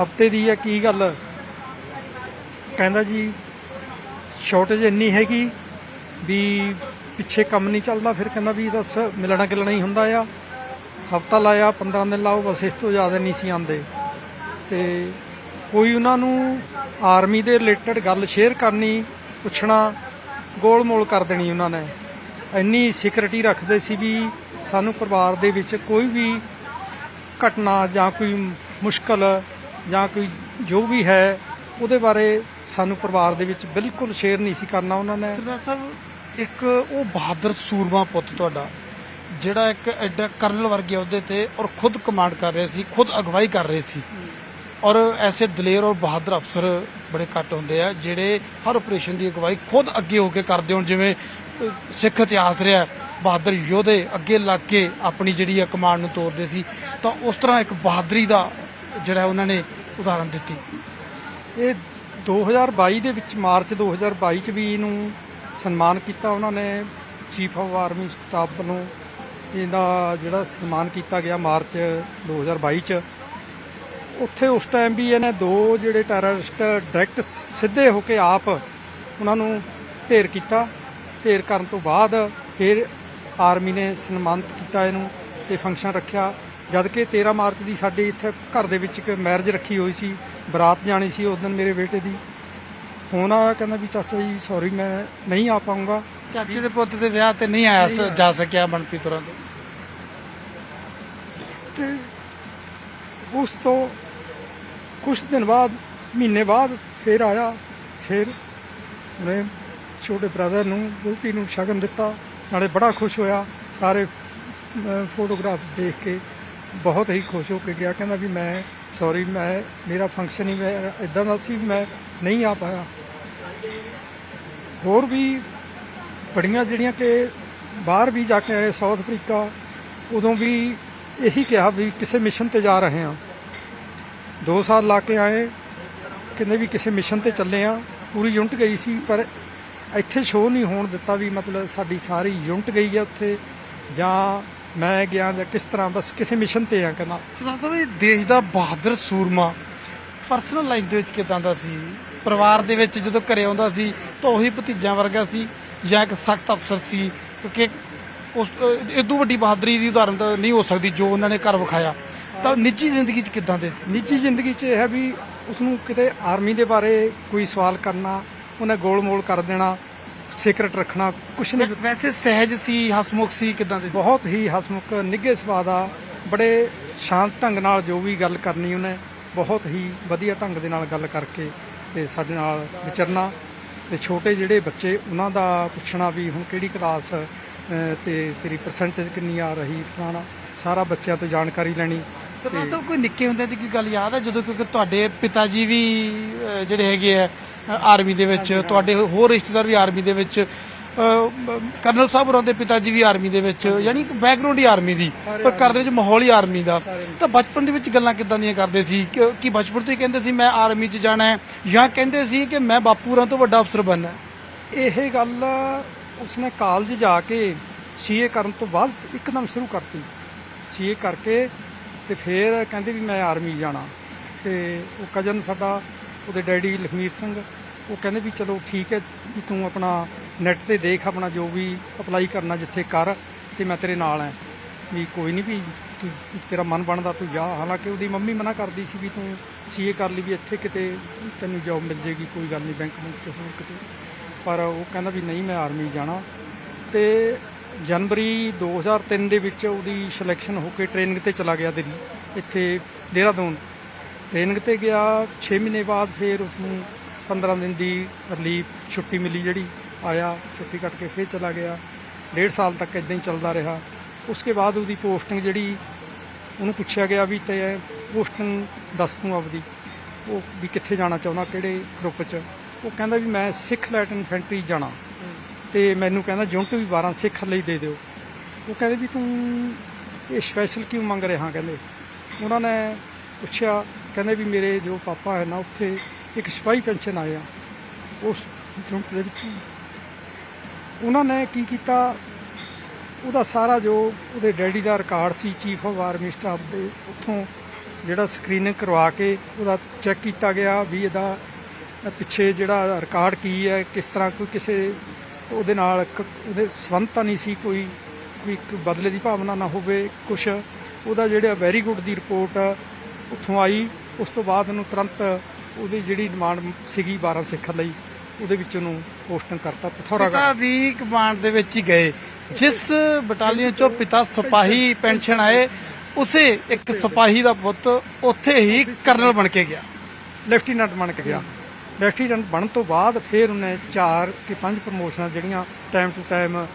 ਹਫਤੇ ਦੀ ਹੈ ਕੀ ਗੱਲ। ਕਹਿੰਦਾ ਜੀ ਸ਼ਾਰਟੇਜ ਇੰਨੀ ਹੈਗੀ ਵੀ ਪਿੱਛੇ ਕੰਮ ਨਹੀਂ ਚੱਲਦਾ। ਫਿਰ ਕਹਿੰਦਾ ਵੀ ਬਸ ਮਿਲਣਾ ਗਿਲਣਾ ਹੀ ਹੁੰਦਾ ਆ। ਹਫਤਾ ਲਾਇਆ, 15 ਦਿਨ ਲਾਓ, ਬਸ ਇਸ ਤੋਂ ਜ਼ਿਆਦਾ ਨਹੀਂ ਸੀ ਆਉਂਦੇ। ਤੇ ਕੋਈ ਉਹਨਾਂ ਨੂੰ ਆਰਮੀ ਦੇ ਰਿਲੇਟਡ ਗੱਲ ਸ਼ੇਅਰ ਕਰਨੀ, ਪੁੱਛਣਾ, ਗੋਲ ਮੋਲ ਕਰ ਦੇਣੀ। ਉਹਨਾਂ ਨੇ ਇੰਨੀ ਸਿਕਿਉਰਿਟੀ ਰੱਖਦੇ ਸੀ ਵੀ ਸਾਨੂੰ ਪਰਿਵਾਰ ਦੇ ਵਿੱਚ ਕੋਈ ਵੀ ਘਟਨਾ ਜਾਂ ਕੋਈ ਮੁਸ਼ਕਲ ਜਾਂ ਕੋਈ ਜੋ ਵੀ ਹੈ ਉਹਦੇ ਬਾਰੇ ਸਾਨੂੰ ਪਰਿਵਾਰ ਦੇ ਵਿੱਚ ਬਿਲਕੁਲ ਸ਼ੇਅਰ ਨਹੀਂ ਸੀ ਕਰਨਾ ਉਹਨਾਂ ਨੇ। ਸਰਦਾਰ ਸਾਹਿਬ, ਇੱਕ ਉਹ ਬਹਾਦਰ ਸੂਰਮਾ ਪੁੱਤ ਤੁਹਾਡਾ ਜਿਹੜਾ ਇੱਕ ਐਡਾ ਕਰਨਲ ਵਰਗੇ ਅਹੁਦੇ ਤੇ ਔਰ ਖੁਦ ਕਮਾਂਡ ਕਰ ਰਹੇ ਸੀ, ਖੁਦ ਅਗਵਾਈ ਕਰ ਰਹੇ ਸੀ। ਔਰ ਐਸੇ ਦਲੇਰ ਔਰ ਬਹਾਦਰ ਅਫਸਰ ਬੜੇ ਘੱਟ ਹੁੰਦੇ ਆ ਜਿਹੜੇ ਹਰ ਆਪਰੇਸ਼ਨ ਦੀ ਅਗਵਾਈ ਖੁਦ ਅੱਗੇ ਹੋ ਕੇ ਕਰਦੇ ਹੋਣ। ਜਿਵੇਂ ਸਿੱਖ ਇਤਿਹਾਸ ਰਿਹਾ, ਬਹਾਦਰ ਯੋਧੇ ਅੱਗੇ ਲੱਗ ਕੇ ਆਪਣੀ ਜਿਹੜੀ ਆ ਕਮਾਂਡ ਨੂੰ ਤੋਰਦੇ ਸੀ, ਤਾਂ ਉਸ ਤਰ੍ਹਾਂ ਇੱਕ ਬਹਾਦਰੀ ਦਾ ਜਿਹੜਾ ਉਹਨਾਂ ਨੇ ਉਦਾਹਰਨ ਦਿੱਤੀ। ਇਹ 2022 ਦੇ ਵਿੱਚ, ਮਾਰਚ 2022 ਚ ਵੀ ਇਹਨੂੰ ਸਨਮਾਨ ਕੀਤਾ ਉਹਨਾਂ ਨੇ। ਚੀਫ ਆਫ ਆਰਮੀ ਸਟਾਫ ਵੱਲੋਂ ਇਹਦਾ ਜਿਹੜਾ ਸਨਮਾਨ ਕੀਤਾ ਗਿਆ ਮਾਰਚ 2022 ਚ। ਉੱਥੇ ਉਸ ਟਾਈਮ ਵੀ ਇਹਨੇ 2 ਜਿਹੜੇ ਟੈਰਰਿਸਟ ਡਾਇਰੈਕਟ ਸਿੱਧੇ ਹੋ ਕੇ ਆਪ ਉਹਨਾਂ ਨੂੰ ਢੇਰ ਕੀਤਾ। ਢੇਰ ਕਰਨ ਤੋਂ ਬਾਅਦ ਫਿਰ ਆਰਮੀ ਨੇ ਸਨਮਾਨਿਤ ਕੀਤਾ ਇਹਨੂੰ ਤੇ ਫੰਕਸ਼ਨ ਰੱਖਿਆ। ਜਦ ਕਿ 13 ਮਾਰਚ ਦੀ ਸਾਡੇ ਇੱਥੇ ਘਰ ਦੇ ਵਿੱਚ ਇੱਕ ਮੈਰਿਜ ਰੱਖੀ ਹੋਈ ਸੀ, ਬਰਾਤ ਜਾਣੀ ਸੀ। ਉਸ ਦਿਨ ਮੇਰੇ ਬੇਟੇ ਦੀ ਫੋਨ ਆਇਆ, ਕਹਿੰਦਾ ਵੀ ਚਾਚਾ ਜੀ ਸੌਰੀ ਮੈਂ ਨਹੀਂ ਆ ਪਾਊਂਗਾ। ਚਾਚੇ ਦੇ ਪੁੱਤ ਦੇ ਵਿਆਹ ਤੇ ਨਹੀਂ ਆਇਆ ਜਾ ਸਕਿਆ ਮਨਪ੍ਰੀਤ ਹੋਰਾਂ ਤੋਂ। ਤੇ ਉਸ ਤੋਂ ਕੁਝ ਦਿਨ ਬਾਅਦ, ਮਹੀਨੇ ਬਾਅਦ ਫਿਰ ਆਇਆ। ਫਿਰ ਉਹਨੇ ਛੋਟੇ ਬ੍ਰਦਰ ਨੂੰ, ਵਹੁਟੀ ਨੂੰ ਸ਼ਗਨ ਦਿੱਤਾ। ਨਾਲੇ ਬੜਾ ਖੁਸ਼ ਹੋਇਆ। ਸਾਰੇ ਫੋਟੋਗ੍ਰਾਫ ਦੇਖ ਕੇ ਬਹੁਤ ਹੀ ਖੁਸ਼ ਹੋ ਕੇ ਗਿਆ। ਕਹਿੰਦਾ ਵੀ ਮੈਂ ਸੌਰੀ, ਮੇਰਾ ਫੰਕਸ਼ਨ ਹੀ ਮੈਂ ਇੱਦਾਂ ਦਾ ਸੀ, ਮੈਂ ਨਹੀਂ ਆ ਪਾਇਆ। ਹੋਰ ਵੀ ਬੜੀਆਂ ਜਿਹੜੀਆਂ ਕਿ ਬਾਹਰ ਵੀ ਜਾ ਕੇ ਆਏ, ਸਾਊਥ ਅਫਰੀਕਾ, ਉਦੋਂ ਵੀ ਇਹੀ ਕਿਹਾ ਵੀ ਕਿਸੇ ਮਿਸ਼ਨ ਤੇ ਜਾ ਰਹੇ ਹਾਂ। 2 ਸਾਲ ਲਾ ਕੇ ਆਏ, ਕਹਿੰਦੇ ਵੀ ਕਿਸੇ ਮਿਸ਼ਨ ਤੇ ਚੱਲੇ ਆ। ਪੂਰੀ ਯੂਨਿਟ ਗਈ ਸੀ, ਪਰ ਇੱਥੇ ਸ਼ੋਅ ਨਹੀਂ ਹੋਣ ਦਿੱਤਾ ਵੀ ਮਤਲਬ ਸਾਡੀ ਸਾਰੀ ਯੂਨਿਟ ਗਈ ਹੈ ਉੱਥੇ, ਜਾਂ ਮੈਂ ਗਿਆ ਜਾਂ ਕਿਸ ਤਰ੍ਹਾਂ, ਬਸ ਕਿਸੇ ਮਿਸ਼ਨ ਤੇ ਆ। ਕਹਿੰਦਾ ਸੁਣਾਤਾ ਵੀ ਦੇਸ਼ ਦਾ ਬਹਾਦਰ ਸੂਰਮਾ ਪਰਸਨਲ ਲਾਈਫ ਦੇ ਵਿੱਚ ਕਿਦਾਂ ਦਾ ਸੀ? ਪਰਿਵਾਰ ਦੇ ਵਿੱਚ ਜਦੋਂ ਘਰੇ ਆਉਂਦਾ ਸੀ ਤਾਂ ਉਹੀ ਭਤੀਜਿਆਂ ਵਰਗਾ ਸੀ ਜਾਂ ਇੱਕ ਸਖਤ ਅਫਸਰ ਸੀ? ਕਿਉਂਕਿ ਉਸ ਇਦੋਂ ਵੱਡੀ ਬਹਾਦਰੀ ਦੀ ਉਦਾਹਰਨ ਤਾਂ ਨਹੀਂ ਹੋ ਸਕਦੀ ਜੋ ਉਹਨਾਂ ਨੇ ਕਰ ਵਿਖਾਇਆ। ਤਾਂ ਨਿੱਜੀ ਜ਼ਿੰਦਗੀ 'ਚ ਕਿਦਾਂ ਦੇ ਸੀ? ਨਿੱਜੀ ਜ਼ਿੰਦਗੀ 'ਚ ਇਹ ਹੈ ਵੀ ਉਸਨੂੰ ਕਿਤੇ ਆਰਮੀ ਦੇ ਬਾਰੇ ਕੋਈ ਸਵਾਲ ਕਰਨਾ, ਉਹਨੇ ਗੋਲ-ਮੋਲ ਕਰ ਦੇਣਾ, ਸੀਕਰਟ ਰੱਖਣਾ, ਕੁਛ ਨਹੀਂ। ਵੈਸੇ ਸਹਿਜ ਸੀ, ਹਸਮੁਖ ਸੀ, ਕਿਦਾਂ ਦੇ? ਬਹੁਤ ਹੀ ਹਸਮੁਖ, ਨਿੱਘੇ ਸੁਭਾਅ ਦਾ, ਬੜੇ ਸ਼ਾਂਤ ਢੰਗ ਨਾਲ ਜੋ ਵੀ ਗੱਲ ਕਰਨੀ ਉਹਨੇ ਬਹੁਤ ਹੀ ਵਧੀਆ ਢੰਗ ਦੇ ਨਾਲ ਗੱਲ ਕਰਕੇ ਤੇ ਸਾਡੇ ਨਾਲ ਵਿਚਰਨਾ। ਤੇ ਛੋਟੇ ਜਿਹੜੇ ਬੱਚੇ ਉਹਨਾਂ ਦਾ ਪੁੱਛਣਾ ਵੀ ਹੁਣ ਕਿਹੜੀ ਕਲਾਸ ਤੇ ਤੇਰੀ ਪਰਸੈਂਟੇਜ ਕਿੰਨੀ ਆ ਰਹੀ, ਫਲਾਣਾ ਸਾਰਾ ਬੱਚਿਆਂ ਤੋਂ ਜਾਣਕਾਰੀ ਲੈਣੀ। ਮਤਲਬ ਕੋਈ ਨਿੱਕੇ ਹੁੰਦੇ ਦੀ ਕੋਈ ਗੱਲ ਯਾਦ ਹੈ ਜਦੋਂ, ਕਿਉਂਕਿ ਤੁਹਾਡੇ ਪਿਤਾ ਜੀ ਵੀ ਜਿਹੜੇ ਹੈਗੇ ਆ ਆਰਮੀ ਦੇ ਵਿੱਚ, ਤੁਹਾਡੇ ਹੋਰ ਰਿਸ਼ਤੇਦਾਰ ਵੀ ਆਰਮੀ ਦੇ ਵਿੱਚ, ਕਰਨਲ ਸਾਹਿਬ ਹੋਰਾਂ ਦੇ ਪਿਤਾ ਜੀ ਵੀ ਆਰਮੀ ਦੇ ਵਿੱਚ, ਯਾਨੀ ਕਿ ਬੈਕਗ੍ਰਾਉਂਡ ਹੀ ਆਰਮੀ ਦੀ, ਪਰ ਘਰ ਦੇ ਵਿੱਚ ਮਾਹੌਲ ਹੀ ਆਰਮੀ ਦਾ। ਤਾਂ ਬਚਪਨ ਦੇ ਵਿੱਚ ਗੱਲਾਂ ਕਿੱਦਾਂ ਦੀਆਂ ਕਰਦੇ ਸੀ? ਕਿ ਬਚਪਨ ਤੋਂ ਹੀ ਕਹਿੰਦੇ ਸੀ ਮੈਂ ਆਰਮੀ 'ਚ ਜਾਣਾ ਹੈ, ਜਾਂ ਕਹਿੰਦੇ ਸੀ ਕਿ ਮੈਂ ਬਾਪੂ ਹੋਰਾਂ ਤੋਂ ਵੱਡਾ ਅਫਸਰ ਬਣਨਾ? ਇਹ ਗੱਲ ਉਸਨੇ ਕਾਲਜ ਜਾ ਕੇ ਸੀਏ ਕਰਨ ਤੋਂ ਬਾਅਦ ਇੱਕਦਮ ਸ਼ੁਰੂ ਕਰਤੀ। ਸੀਏ ਕਰਕੇ ਤੇ ਫਿਰ ਕਹਿੰਦੇ ਵੀ ਮੈਂ ਆਰਮੀ ਜਾਣਾ। ਤੇ ਉਹ ਕਜ਼ਨ ਸਾਡਾ, ਉਹਦੇ ਡੈਡੀ ਲਖਮੀਰ ਸਿੰਘ, ਉਹ ਕਹਿੰਦੇ ਵੀ ਚਲੋ ਠੀਕ ਹੈ ਵੀ ਤੂੰ ਆਪਣਾ ਨੈੱਟ ਤੇ ਦੇਖ, ਆਪਣਾ ਜੋ ਵੀ ਅਪਲਾਈ ਕਰਨਾ ਜਿੱਥੇ ਕਰ, ਤੇ ਮੈਂ ਤੇਰੇ ਨਾਲ ਐ, ਵੀ ਕੋਈ ਨਹੀਂ ਵੀ ਤੂੰ ਤੇਰਾ ਮਨ ਬਣਦਾ ਤੂੰ ਜਾ। ਹਾਲਾਂਕਿ ਉਹਦੀ ਮੰਮੀ ਮਨਾ ਕਰਦੀ ਸੀ ਵੀ ਤੂੰ ਸੀਏ ਕਰ ਲਈ, ਵੀ ਇੱਥੇ ਕਿਤੇ ਤੈਨੂੰ ਜੋਬ ਮਿਲ ਜੇਗੀ, ਕੋਈ ਗੱਲ ਨਹੀਂ, ਬੈਂਕ ਬੁੰਕ 'ਚ ਹੋਰ ਕਿਤੇ। ਪਰ ਉਹ ਕਹਿੰਦਾ ਵੀ ਨਹੀਂ ਮੈਂ ਆਰਮੀ ਜਾਣਾ। ਤੇ ਜਨਵਰੀ 2003 ਦੇ ਵਿੱਚ ਉਹਦੀ ਸਿਲੈਕਸ਼ਨ ਹੋ ਕੇ ਟ੍ਰੇਨਿੰਗ ਤੇ ਚਲਾ ਗਿਆ ਦਿੱਲੀ, ਇੱਥੇ ਦੇਹਰਾਦੂਨ ਟ੍ਰੇਨਿੰਗ ਤੇ ਗਿਆ। 6 ਮਹੀਨੇ ਬਾਅਦ ਫਿਰ ਉਸਨੂੰ 15 ਦਿਨ ਦੀ ਰਿਲੀਫ ਛੁੱਟੀ ਮਿਲੀ, ਜਿਹੜੀ ਆਇਆ, ਛੁੱਟੀ ਕੱਟ ਕੇ ਫਿਰ ਚਲਾ ਗਿਆ। 1.5 ਸਾਲ ਤੱਕ ਇੱਦਾਂ ਹੀ ਚੱਲਦਾ ਰਿਹਾ। ਉਸਕੇ ਬਾਅਦ ਉਹਦੀ ਪੋਸਟਿੰਗ ਜਿਹੜੀ, ਉਹਨੂੰ ਪੁੱਛਿਆ ਗਿਆ ਵੀ ਤੇ ਪੋਸਟਿੰਗ ਦੱਸ ਤੂੰ ਆਪਦੀ, ਉਹ ਵੀ ਕਿੱਥੇ ਜਾਣਾ ਚਾਹੁੰਦਾ, ਕਿਹੜੇ ਗਰੁੱਪ 'ਚ? ਉਹ ਕਹਿੰਦਾ ਵੀ ਮੈਂ ਸਿੱਖ ਲਾਈਟ ਇਨਫੈਂਟਰੀ ਜਾਣਾ, ਤੇ ਮੈਨੂੰ ਕਹਿੰਦਾ ਯੂਨਿਟ ਵੀ 12 ਸਿੱਖ ਲਈ ਦੇ ਦਿਓ। ਉਹ ਕਹਿੰਦੇ ਵੀ ਤੂੰ ਇਹ ਸਪੈਸ਼ਲ ਕਿਉਂ ਮੰਗ ਰਿਹਾ? ਕਹਿੰਦੇ ਉਹਨਾਂ ਨੇ ਪੁੱਛਿਆ, ਕਹਿੰਦੇ ਵੀ ਮੇਰੇ ਜੋ ਪਾਪਾ ਹੈ ਨਾ, ਉੱਥੇ ਇੱਕ ਸਿਪਾਹੀ ਪੈਨਸ਼ਨ ਆਇਆ ਉਸ ਯੂਨਿਟ ਦੇ ਵਿੱਚ। ਉਹਨਾਂ ਨੇ ਕੀ ਕੀਤਾ, ਉਹਦਾ ਸਾਰਾ ਜੋ ਉਹਦੇ daddy the record C chief of army staff ਦੇ, ਉੱਥੋਂ ਜਿਹੜਾ ਸਕਰੀਨਿੰਗ ਕਰਵਾ ਕੇ ਉਹਦਾ ਚੈੱਕ ਕੀਤਾ ਗਿਆ ਵੀ ਇਹਦਾ ਪਿੱਛੇ ਜਿਹੜਾ ਰਿਕਾਰਡ ਕੀ ਹੈ, ਕਿਸ ਤਰ੍ਹਾਂ ਕੋਈ ਕਿਸੇ ਉਹਦੇ ਨਾਲ ਉਹਦੇ ਸੰਬੰਧ ਤਾਂ ਨਹੀਂ ਸੀ, ਕੋਈ ਇੱਕ ਬਦਲੇ ਦੀ ਭਾਵਨਾ ਨਾ ਹੋਵੇ ਕੁਛ। ਉਹਦਾ ਜਿਹੜਾ ਵੈਰੀ ਗੁੱਡ ਦੀ ਰਿਪੋਰਟ ਉੱਥੋਂ ਆਈ। ਉਸ ਤੋਂ ਬਾਅਦ ਉਹਨੂੰ ਤੁਰੰਤ ਉਹਦੀ ਜਿਹੜੀ ਡਿਮਾਂਡ ਸੀਗੀ 12 ਸਿੱਖ ਲਈ, ਉਹਦੇ ਵਿੱਚ ਉਹਨੂੰ ਪੋਸਟਿੰਗ ਕਰਤਾ ਪਿਥੌਰਾਗੜ੍ਹ ਦੀ ਕਮਾਂਡ ਦੇ ਵਿੱਚ ਹੀ ਗਏ। ਜਿਸ ਬਟਾਲੀਅਨ ਚੋਂ ਪਿਤਾ ਸਿਪਾਹੀ ਪੈਨਸ਼ਨ ਆਏ, ਉਸੇ ਇੱਕ ਸਿਪਾਹੀ ਦਾ ਪੁੱਤ ਉੱਥੇ ਹੀ ਕਰਨਲ ਬਣ ਕੇ ਗਿਆ, ਲੈਫਟੀਨੈਂਟ ਬਣ ਕੇ ਗਿਆ। ਲੈਫਟੀਨੈਂਟ ਬਣਨ ਤੋਂ ਬਾਅਦ ਫਿਰ ਉਹਨੇ 4 ਕਿ 5 ਪ੍ਰਮੋਸ਼ਨਾਂ ਜਿਹੜੀਆਂ ਟਾਈਮ ਟੂ ਟਾਈਮ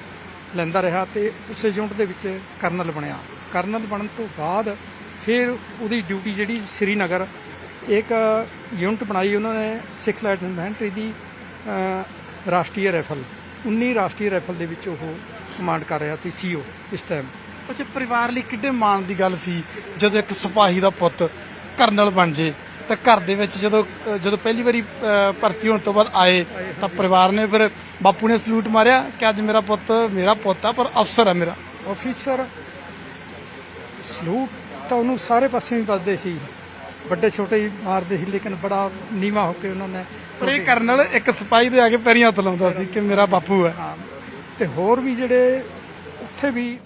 ਲੈਂਦਾ ਰਿਹਾ, ਤੇ ਉਸੇ ਯੂਨਿਟ ਦੇ ਵਿੱਚ ਕਰਨਲ ਬਣਿਆ। ਕਰਨਲ ਬਣਨ ਤੋਂ ਬਾਅਦ ਫਿਰ ਉਹਦੀ ਡਿਊਟੀ ਜਿਹੜੀ ਸ੍ਰੀਨਗਰ, ਇੱਕ ਯੂਨਿਟ ਬਣਾਈ ਉਹਨਾਂ ਨੇ ਸਿੱਖ ਲਾਈਟ ਇਨਫੈਂਟਰੀ ਦੀ, ਰਾਸ਼ਟਰੀ ਰਾਈਫਲ, 19 ਰਾਸ਼ਟਰੀ ਰਾਈਫਲ ਦੇ ਵਿੱਚ ਉਹ ਕਮਾਂਡ ਕਰ ਰਿਹਾ ਸੀ ਸੀਓ ਇਸ ਟਾਈਮ। ਅੱਛਾ, ਪਰਿਵਾਰ ਲਈ ਕਿੱਡੇ ਮਾਣ ਦੀ ਗੱਲ ਸੀ ਜਦੋਂ ਇੱਕ ਸਿਪਾਹੀ ਦਾ ਪੁੱਤ ਕਰਨਲ ਬਣ ਜੇ। ਤਾਂ ਘਰ ਦੇ ਵਿੱਚ ਜਦੋਂ ਪਹਿਲੀ ਵਾਰੀ ਭਰਤੀ ਹੋਣ ਤੋਂ ਬਾਅਦ ਆਏ, ਤਾਂ ਪਰਿਵਾਰ ਨੇ ਫਿਰ ਬਾਪੂ ਨੇ ਸਲੂਟ ਮਾਰਿਆ ਕਿ ਅੱਜ ਮੇਰਾ ਪੁੱਤ ਆ, ਪਰ ਅਫਸਰ ਹੈ ਮੇਰਾ। ਆਫੀਸਰ ਸਲੂਟ ਤਾਂ ਉਹਨੂੰ ਸਾਰੇ ਪਾਸੇ ਹੀ ਵੱਜਦੇ ਸੀ, ਵੱਡੇ ਛੋਟੇ ਹੀ ਮਾਰਦੇ ਸੀ, ਲੇਕਿਨ ਬੜਾ ਨੀਵਾਂ ਹੋ ਕੇ ਉਹਨਾਂ ਨੇ ਪਰ ਇਹ ਕਰਨਲ ਇੱਕ ਸਿਪਾਹੀ ਦੇ ਆ ਕੇ ਪੈਰੀਂ ਹੱਥ ਲਾਉਂਦਾ ਸੀ ਕਿ ਮੇਰਾ ਬਾਪੂ ਹੈ। ਹਾਂ, ਤੇ ਹੋਰ ਵੀ ਜਿਹੜੇ ਉੱਥੇ ਵੀ